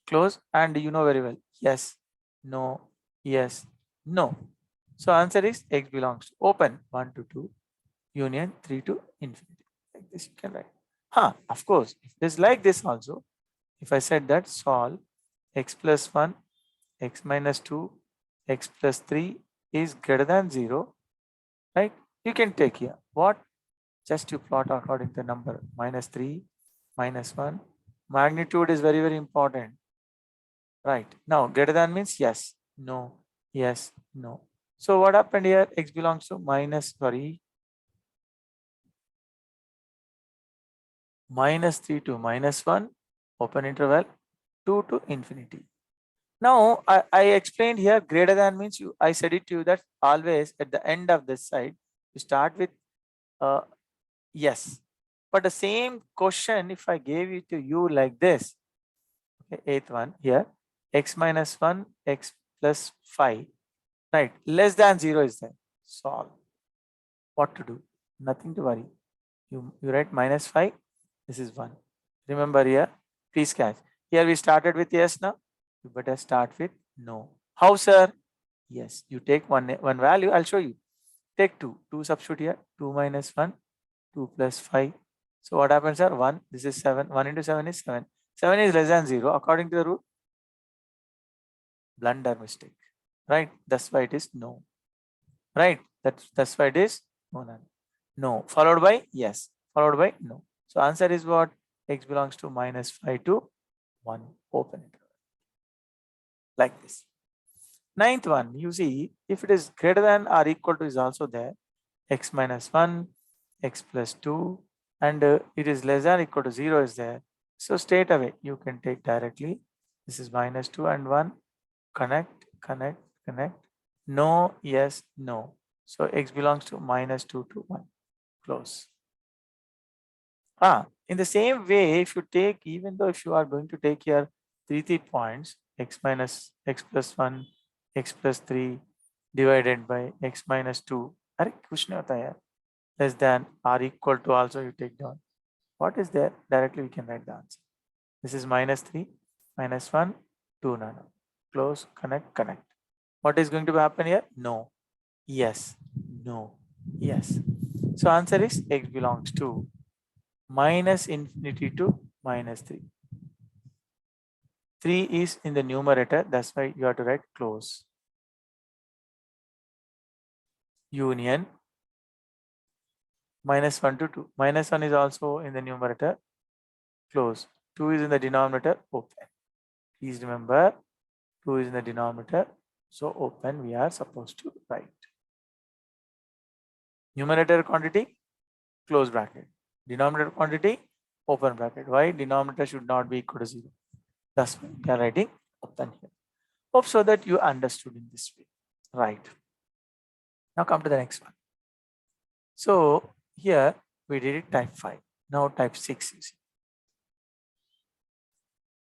Close, and you know very well. Yes, no, yes, no. So answer is x belongs to open 1 to 2, union 3 to infinity. Like this you can write. Of course, if it is like this also, if I said that solve x plus 1, x minus 2, x plus 3 is greater than 0, right? You can take here. What? Just you plot according to the number minus 3, minus 1. Magnitude is very, very important. Right. Now, greater than means yes, no, yes, no. So what happened here? X belongs to minus 3 to minus 1, open interval, 2 to infinity. Now, I explained here greater than means I said it to you that always at the end of this side, you start with yes. But the same question, if I gave it to you like this, okay, eighth one here, x minus 1, x plus 5, right, less than 0 is there. Solve. What to do? Nothing to worry. You write minus 5, this is 1. Remember here, please catch. Here we started with yes now. You better start with no. How, sir? Yes, you take one value, I'll show you. Take 2. 2 substitute here. 2 minus 1, 2 plus 5. So what happens here? 1. This is 7. 1 into 7 is 7. 7 is less than 0 according to the rule. Blunder mistake. Right? That's why it is no. Right? That's why it is no, none. No. Followed by yes. Followed by no. So answer is what? X belongs to minus 5 to 1. Open interval. Like this. Ninth one, you see, if it is greater than or equal to is also there. X minus 1, x plus 2, and it is less than or equal to 0 is there. So straight away you can take directly. This is minus 2 and 1. Connect, connect, connect. No, yes, no. So x belongs to minus 2 to 1. Close. In the same way, if you take, even though if you are going to take here 3 points, x minus x plus 1, x plus 3 divided by x minus 2. अरे कुछ नहीं होता यार. Less than or equal to also you take down. What is there? Directly we can write the answer. This is minus 3, minus 1, 2 nano. Close, connect, connect. What is going to happen here? No, yes, no, yes. So answer is x belongs to minus infinity to minus 3. 3 is in the numerator, that's why you have to write close. Union minus 1 to 2. Minus 1 is also in the numerator, close. 2 is in the denominator, open. Please remember 2 is in the denominator, so open we are supposed to write. Numerator quantity, close bracket. Denominator quantity, open bracket. Why? Denominator should not be equal to 0. That's why we are writing open here. Hope so that you understood in this way. Right. Now come to the next one. So here we did it type 5. Now type 6 you see.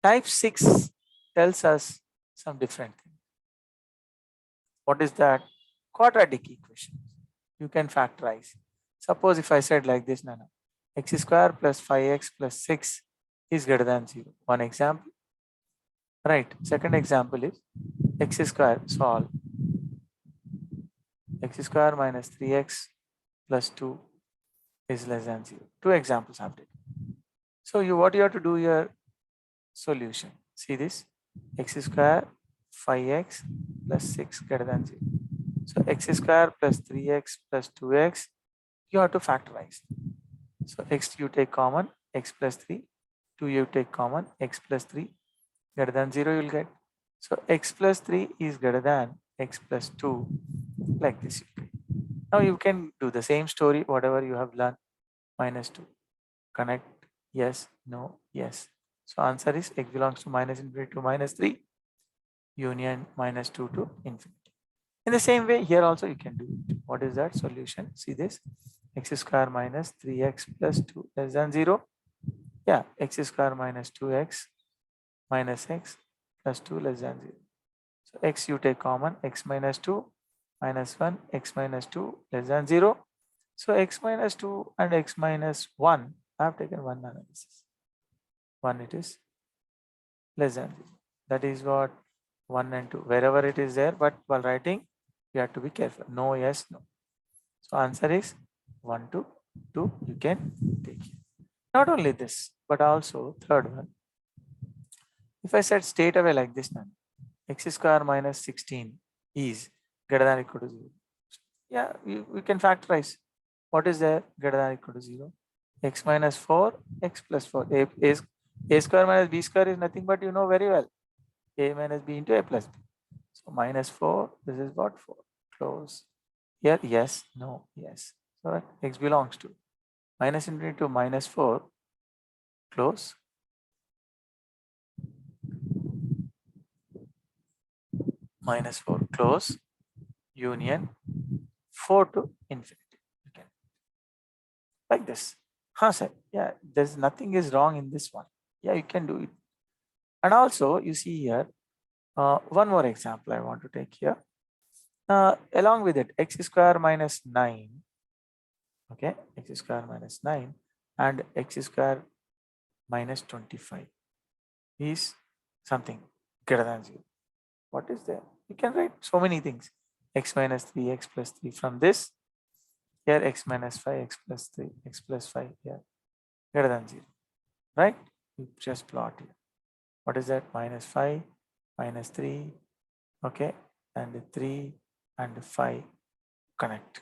Type 6 tells us some different thing. What is that? Quadratic equation. You can factorize. Suppose if I said like this, Nana, x square plus 5x plus 6 is greater than 0. One example. Right. Second example is x square, solve. X square minus 3x plus 2 is less than 0. Two examples I've taken. So what you have to do here, solution. See this, x square 5x plus 6 greater than 0. So x square plus 3x plus 2x, you have to factorize. So x you take common, x plus 3, 2 you take common, x plus 3 greater than 0 you will get. So x plus 3 is greater than x plus 2, like this. Now you can do the same story, whatever you have learned, minus 2. Connect, yes, no, yes. So answer is x belongs to minus infinity to minus 3, union minus 2 to infinity. In the same way, here also you can do it. What is that solution? See this, x square minus 3x plus 2 less than 0. Yeah, x square minus 2x minus x plus 2 less than 0. So x you take common, x minus 2 minus 1, x minus 2 less than 0. So x minus 2 and x minus 1, I have taken one analysis. 1 it is less than 0. That is what 1 and 2, wherever it is there, but while writing, you have to be careful. No, yes, no. So answer is 1 to 2, you can take it. Not only this, but also third one. If I said straight away like this now, x square minus 16 is greater than or equal to 0. Yeah, we can factorize. What is there greater than or equal to 0? X minus 4, x plus 4. A square minus b square is nothing but you know very well. A minus b into a plus b. So minus 4, this is what 4. Close. Here, yes, no, yes. So x belongs to minus infinity to minus 4. Close. Minus 4, close. Union 4 to infinity. Okay. Like this. Sir. Yeah, there's nothing is wrong in this one. Yeah, you can do it. And also, you see here, one more example I want to take here. Along with it, x square minus 9, okay, x square minus 9 and x square minus 25 is something greater than 0. What is there? You can write so many things. X minus 3, x plus 3 from this. Here x minus 5, x plus 3, x plus 5 here greater than 0. Right? You just plot here. What is that? Minus 5, minus 3, okay, and 3 and 5. Connect.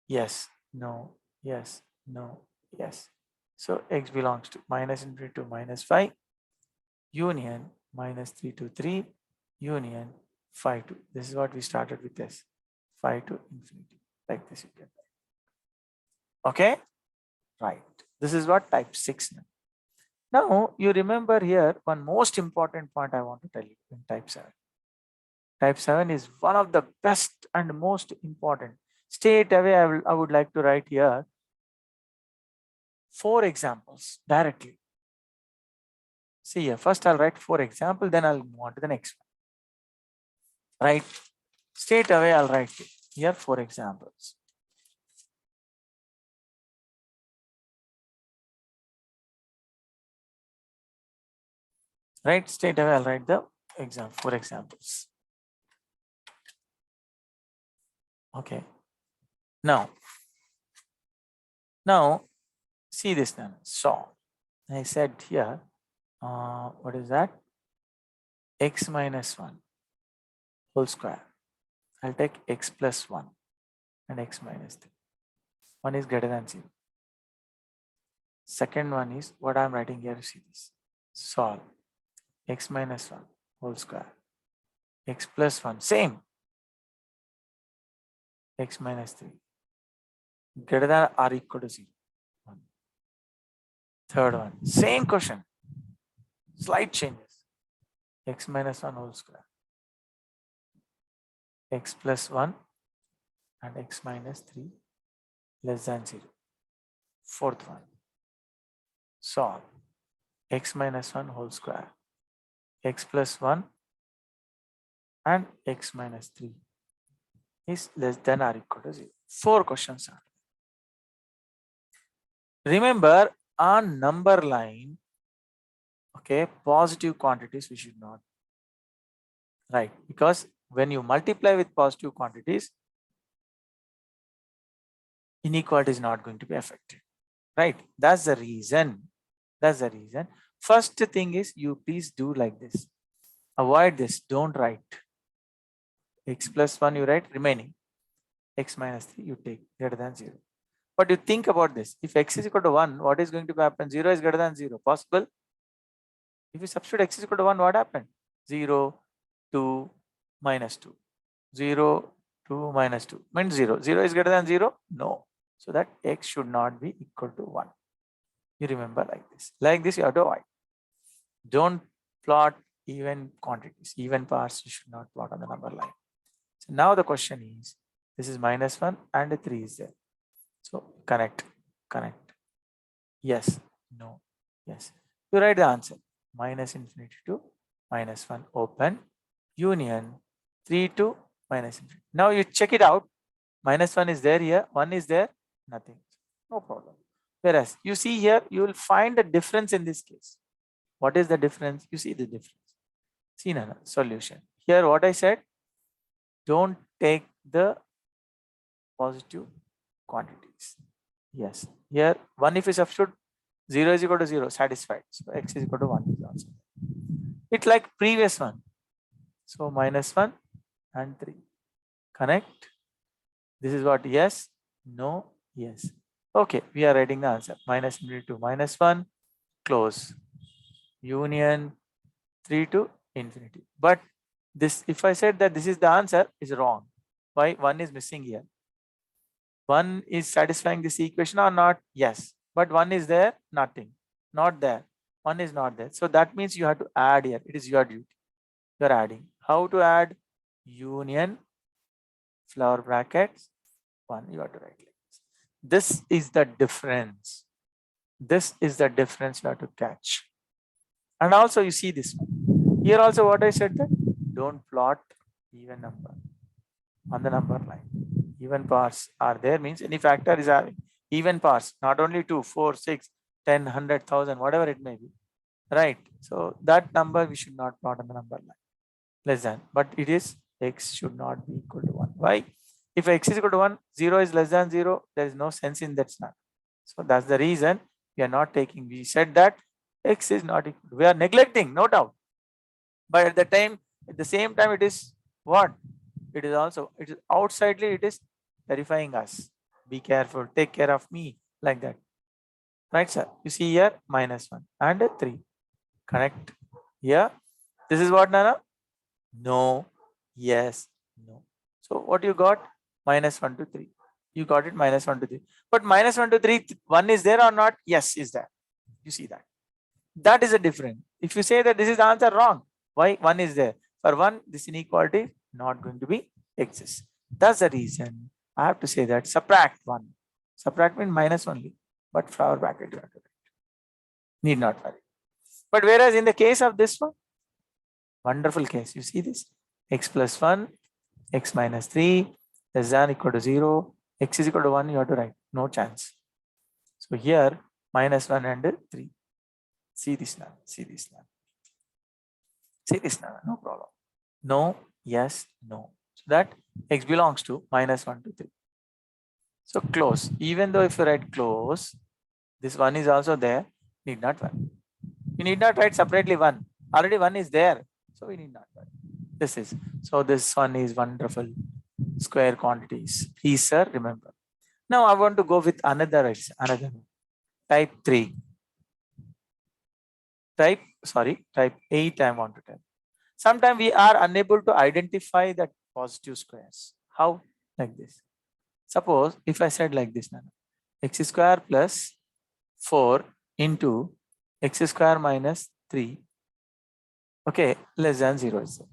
Yes, no, yes, no, yes. So x belongs to minus infinity to minus 5, union minus 3 to 3, union 5 to. This is what we started with this. 5 to infinity. Like this you can write. Okay? Right. This is what type 6 now. Now you remember here one most important point I want to tell you in type 7. Type 7 is one of the best and most important. Straight away I would like to write here 4 examples directly. See here, first I'll write 4 examples, then I'll move on to the next one. Right? Straight away I'll write here 4 examples. Right? Straight away I'll write the 4 examples. Okay. Now see this now. So I said here, what is that? X minus 1 whole square. I'll take x plus 1 and x minus 3. 1 is greater than 0. Second one is what I'm writing here. See this. Solve x minus 1 whole square. X plus 1, same. X minus 3 greater than or equal to 0. 1. Third one, same question. Slight changes. X minus 1 whole square. X plus 1 and x minus 3 less than 0. Fourth one, solve x minus 1 whole square. X plus 1 and x minus 3 is less than or equal to 0. 4 questions are. Remember, on number line, okay, positive quantities we should not write, because when you multiply with positive quantities, inequality is not going to be affected, right? That's the reason. That's the reason. First thing is, you please do like this. Avoid this. Don't write x plus 1, you write remaining. X minus 3, you take greater than 0. But you think about this. If x is equal to 1, what is going to happen? 0 is greater than 0. Possible? If you substitute x is equal to 1, what happened? 0, 2, minus 2. 0, 2, minus 2. Means 0. 0 is greater than 0? No. So that x should not be equal to 1. You remember like this. Like this, you have to avoid. Don't plot even quantities. Even parts you should not plot on the number line. So now the question is, this is minus 1 and 3 is there. So connect. Yes, no, yes. You write the answer. Minus infinity to minus 1 open. Union 3 to minus infinity. Now you check it out. Minus 1 is there here. 1 is there. Nothing. No problem. Whereas you see here, you will find the difference in this case. What is the difference? You see the difference. See now, solution. Here what I said, don't take the positive quantities. Yes. Here 1 if you substitute, 0 is equal to 0, satisfied. So x is equal to 1 is also. It's like previous one. So minus 1 and 3. Connect. This is what? Yes, no, yes. Okay, we are writing the answer. Minus infinity to minus 1, close. Union 3 to infinity. But this, if I said that this is the answer, is wrong. Why? 1 is missing here. 1 is satisfying this equation or not? Yes. But 1 is there? Nothing. Not there. 1 is not there. So that means you have to add here. It is your duty. You are adding. How to add? Union, flower brackets, 1. You have to write like this. This is the difference. This is the difference you have to catch. And also you see this one. Here also what I said, that don't plot even number on the number line. Even parts are there, means any factor is having even parts, not only 2, 4, 6, 10, 100, 1000, whatever it may be, right? So that number we should not plot on the number line, less than, but it is x should not be equal to 1. Why? If x is equal to 1, 0 is less than 0, there is no sense in that snap. So that's the reason we are not taking. We said that x is not equal. We are neglecting, no doubt. But at the same time, it is what? It is also, it is outsidely, it is verifying us. Be careful, take care of me, like that. Right, sir? You see here, minus 1 and 3. Connect. Here, this is what, Nana? No, yes, no. So what you got? Minus 1 to 3. You got it, minus 1 to 3. But minus 1 to 3, 1 is there or not? Yes, is there. You see that. That is a difference. If you say that this is the answer, wrong. Why? 1 is there. For 1, this inequality not going to be exist. That's the reason I have to say that subtract 1. Subtract means minus only, but flower bracket you have to write. Need not worry. But whereas in the case of this one, wonderful case, you see this, x plus 1, x minus 3 less than equal to 0, x is equal to 1, you have to write, no chance. So here minus 1 and 3. See this now, see this now. See this now, no problem. No, yes, no. So that x belongs to minus 1 to 3. So close. Even though if you write close, this 1 is also there, need not worry. You need not write separately 1. Already 1 is there. So we need not worry. This is. So this one is wonderful. Square quantities. Please, sir, remember. Now I want to go with another one. Type 3. Type 8 I want to tell. Sometimes we are unable to identify that positive squares. How? Like this. Suppose if I said like this now, x square plus 4 into x square minus 3, okay, less than 0 is there.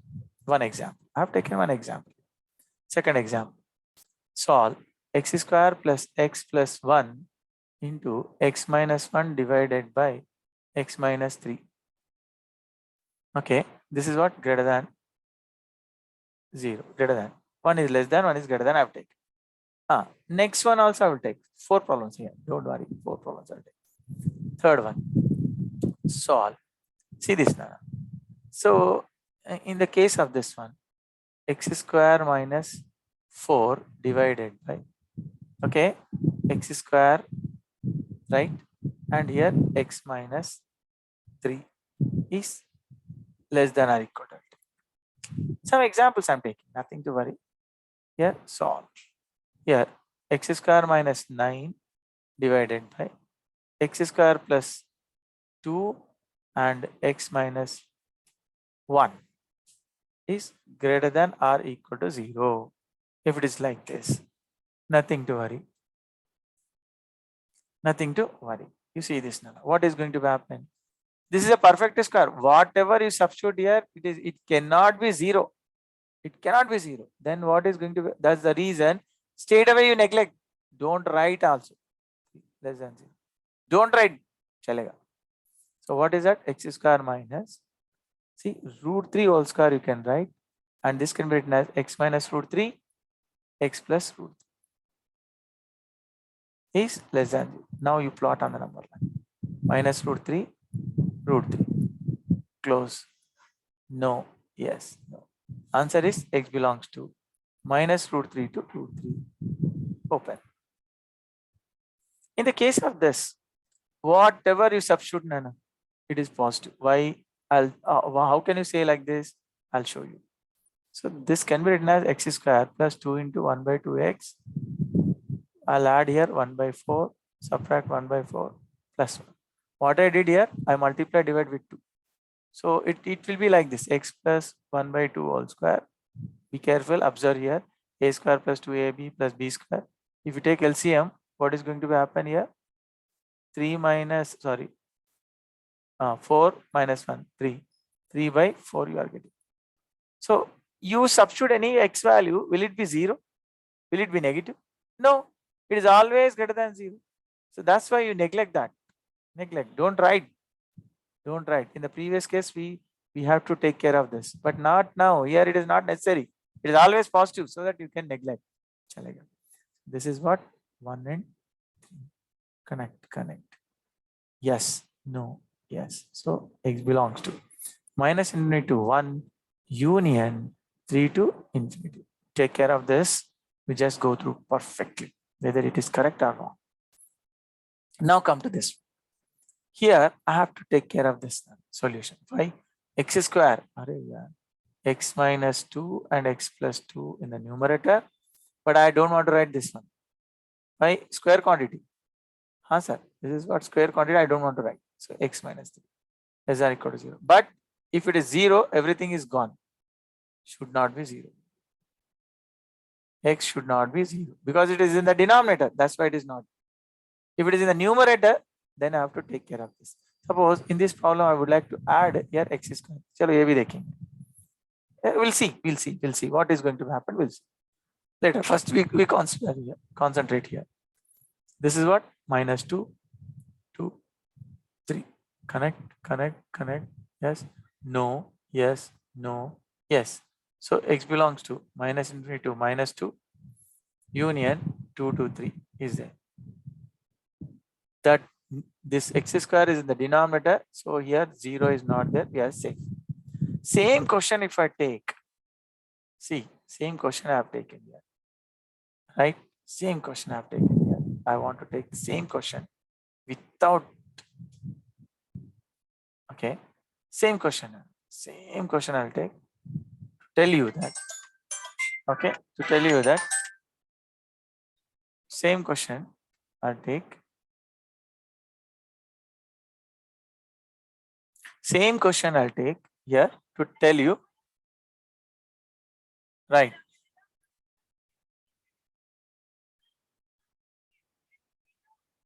One example. I have taken one example. Second example. Solve x square plus x plus 1 into x minus 1 divided by x minus 3. Okay, this is what? Greater than 0. Greater than. 1 is less than, 1 is greater than. I have taken. Next one also I will take. 4 problems here. Don't worry. 4 problems I will take. Third one. Solve. See this now. So in the case of this one, x square minus 4 divided by, okay, x square, right? And here x minus 3 is less than or equal to. Some examples I'm taking, nothing to worry. Here, solve. Here, x square minus 9 divided by x square plus 2 and x minus 1 is greater than or equal to 0. If it is like this, nothing to worry. Nothing to worry. You see this now. What is going to happen? This is a perfect square. Whatever you substitute here, it cannot be 0. It cannot be 0. Then what is going to be? That's the reason. Straight away you neglect. Don't write also. Less than 0. Don't write. Chalega. So what is that? X square minus. See, root 3 whole square you can write. And this can be written as x minus root 3, x plus root 3 is less than 0. Now you plot on the number line. Minus root 3, root 3. Close. No. Yes. No. Answer is x belongs to minus root 3 to root 3. Open. In the case of this, whatever you substitute, Nana, it is positive. Why? How can you say like this? I'll show you. So this can be written as x square plus 2 into 1 by 2x. I'll add here 1 by 4, subtract 1 by 4 plus 1. What I did here, I multiply divide with 2. So it will be like this, x plus 1 by 2 whole square. Be careful, observe here, a square plus 2ab plus b square. If you take LCM, what is going to happen here? 4 minus 1, 3. 3 by 4 you are getting. So you substitute any x value, will it be 0? Will it be negative? No, it is always greater than 0. So that's why you neglect that. Neglect. Don't write. Don't write. In the previous case, we have to take care of this, but not now. Here it is not necessary. It is always positive so that you can neglect. This is what 1 and 3. Connect. Yes, no, yes. So x belongs to minus infinity to 1 union 3 to infinity. Take care of this. We just go through perfectly whether it is correct or wrong. Now come to this. Here I have to take care of this solution. Why? X square, x minus 2 and x plus 2 in the numerator, but I don't want to write this one. Why? Square quantity. Sir, this is what square quantity I don't want to write. So x minus 3 less than or equal to 0. But if it is 0, everything is gone. Should not be 0. X should not be 0 because it is in the denominator. That's why it is not. If it is in the numerator, then I have to take care of this. Suppose in this problem I would like to add here x square. Chalo ye bhi dekhen. We'll see what is going to happen. We'll see later. First we concentrate here. This is what? Minus 2, 2, 3. Connect. Yes, no, yes, no, yes. So x belongs to minus infinity to minus 2 union 2 to 3 is there. That this x square is in the denominator. So here 0 is not there. We are safe. Same question if I take. See, same question I have taken here. Right? Same question I have taken here. I want to take the same question without. Okay. Same question I'll take to tell you that. Okay. To tell you that same question I'll take. Same question I'll take here to tell you. Right.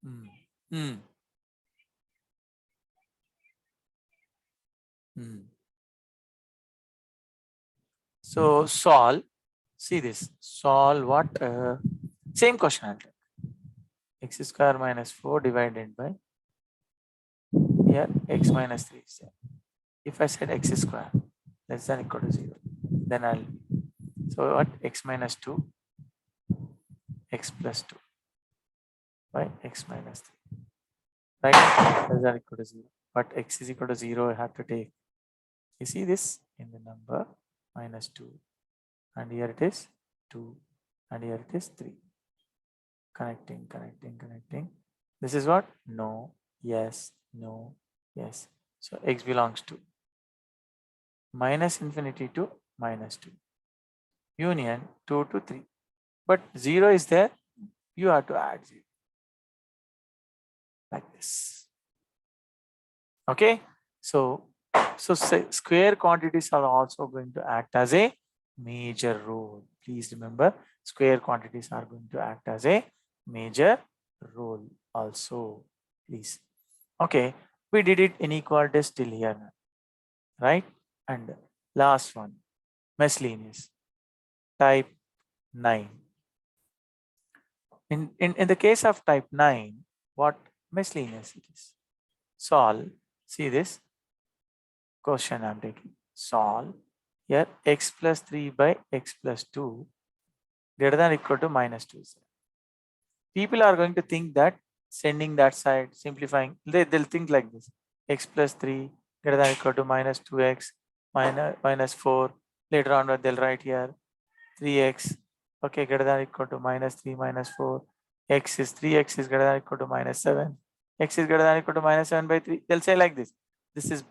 Mm. Mm. Mm. So solve. See this. Solve what? Same question I'll take. X square minus 4 divided by here x minus 3 is there. If I said x square less than equal to 0, then I'll, so what, x minus 2, x plus 2 by x minus 3, right, less than equal to 0. But x is equal to 0, I have to take, you see this in the number minus 2, and here it is 2, and here it is 3. Connecting, connecting, connecting. This is what? No, yes, no, yes. So x belongs to minus infinity to minus 2. Union 2 to 3. But 0 is there, you have to add 0. Like this. Okay. So square quantities are also going to act as a major role. Please remember, square quantities are going to act as a major role also. Please. Okay. We did it inequalities till here, right? And last one, miscellaneous, type 9. In the case of type 9, what miscellaneous it is? Solve. See this question I'm taking. Solve. Here x plus 3 by x plus 2 greater than or equal to minus 2. People are going to think that sending that side, simplifying, they'll think like this. X plus 3 greater than or equal to minus 2x minus 4. Later on they'll write here 3x, okay, greater than or equal to minus 3 minus 4. X is 3x is greater than or equal to minus 7. X is greater than or equal to minus 7 by 3. They'll say like this. This is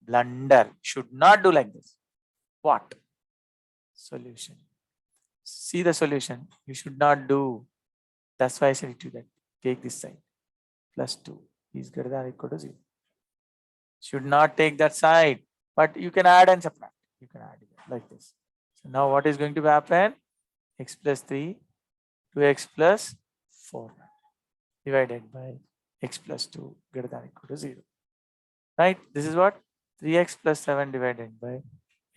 blunder. Should not do like this. What? Solution. See the solution. You should not do. That's why I said to that. Take this side. Plus 2 is greater than or equal to 0. Should not take that side. But you can add and subtract. You can add it like this. So now what is going to happen? X plus 3 2x plus 4 divided by x plus 2 greater than or equal to 0. Right? This is what? 3x plus 7 divided by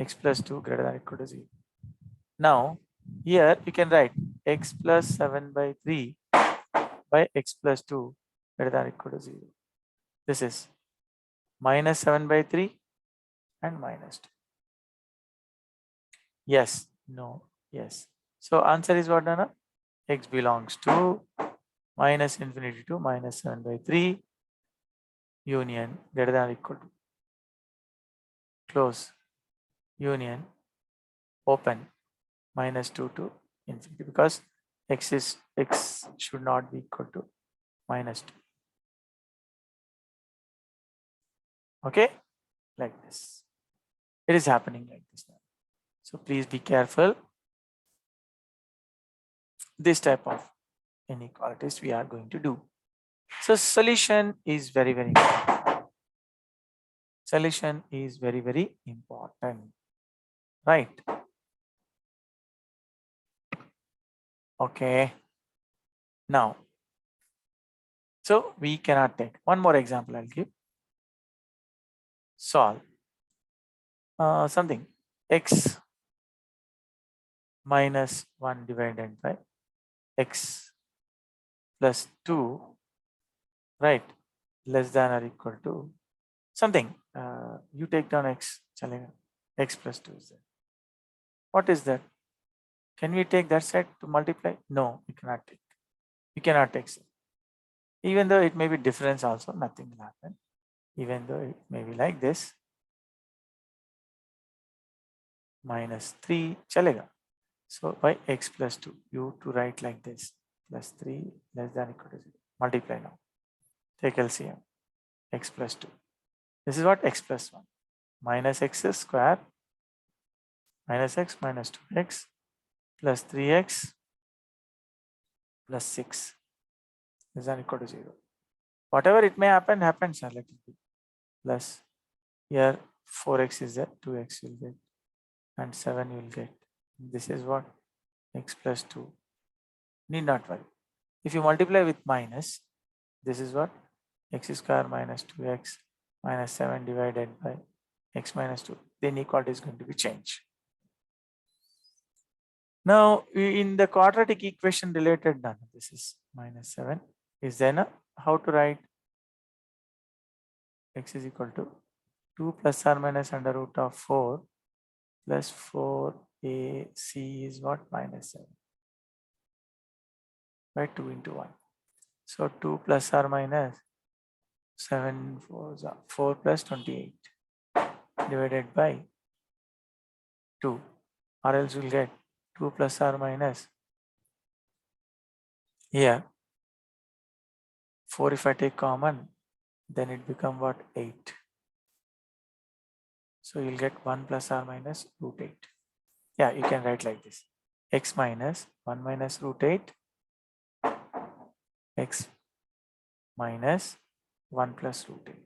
x plus 2 greater than or equal to 0. Now, here you can write x plus 7 by 3 by x plus 2 greater than or equal to 0. This is minus 7 by 3 and minus 2. Yes, no, yes. So answer is what, Nana? X belongs to minus infinity to minus 7 by 3 union greater than or equal to close union open minus 2 to infinity, because x should not be equal to minus 2. Okay, like this. It is happening like this now. So please be careful. This type of inequalities we are going to do. So solution is very, very important. Solution is very, very important. Right. Okay. Now, so we cannot take one more example. I'll give. Solve something x minus 1 divided by x plus 2, right, less than or equal to something. You take down x, x plus 2 is there. What is that? Can we take that side to multiply? No, we cannot take. We cannot take so. Even though it may be difference also, nothing will happen. Even though it may be like this, minus 3 chalega. So by x plus 2, you to write like this, plus 3 less than equal to 0. Multiply now. Take LCM, x plus 2. This is what? X plus 1. Minus x square minus x minus 2x plus 3x plus 6 less than equal to 0. Whatever it may happen, happens. Let it be. Plus here 4x is there, 2x will get, and 7 you will get. This is what? X plus 2. Need not worry. If you multiply with minus, this is what? X square minus 2x minus 7 divided by x minus 2. The inequality is going to be changed. Now, in the quadratic equation related, none. This is minus 7. Is then how to write? X is equal to 2 plus or minus under root of 4 plus 4ac is what? Minus 7 by 2 into 1. So 2 plus or minus 7 4 plus 28 divided by 2, or else we'll get 2 plus or minus here 4. If I take common, then it become what? 8. So you'll get 1 plus or minus root 8. Yeah, you can write like this: x minus 1 minus root 8, x minus 1 plus root 8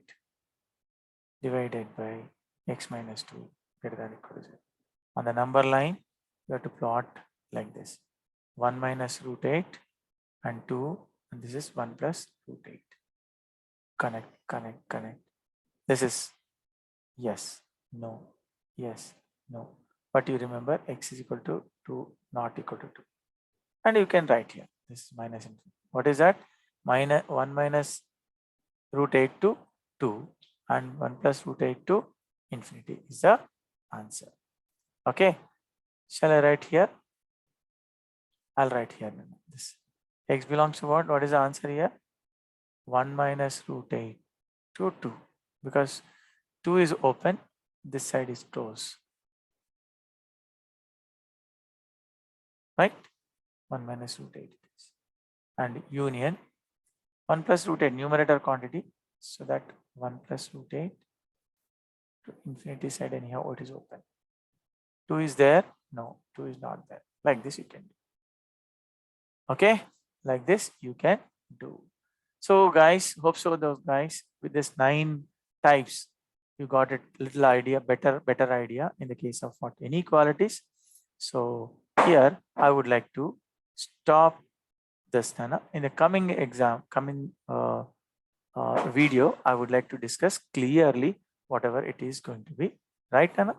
divided by x minus 2 greater than or equal to 0. On the number line, you have to plot like this: 1 minus root 8 and 2, and this is 1 plus root 8. Connect, connect, connect. This is yes, no, yes, no. But you remember x is equal to 2, not equal to 2. And you can write here, this is minus infinity. What is that? Minus 1 minus root 8 to 2 and 1 plus root 8 to infinity is the answer. Okay. Shall I write here? I'll write here. This x belongs to what? What is the answer here? 1 minus root 8 to 2. Because 2 is open, this side is closed. Right? 1 minus root 8 is. And union 1 plus root 8, numerator quantity. So that 1 plus root 8 to infinity side, anyhow it is open. 2 is there? No, 2 is not there. Like this you can do. Okay, like this you can do. So guys, hope so those guys, with this 9 types, you got a little idea, better idea in the case of what? Inequalities. So here I would like to stop this. In the coming video, I would like to discuss clearly whatever it is going to be, right, Anna?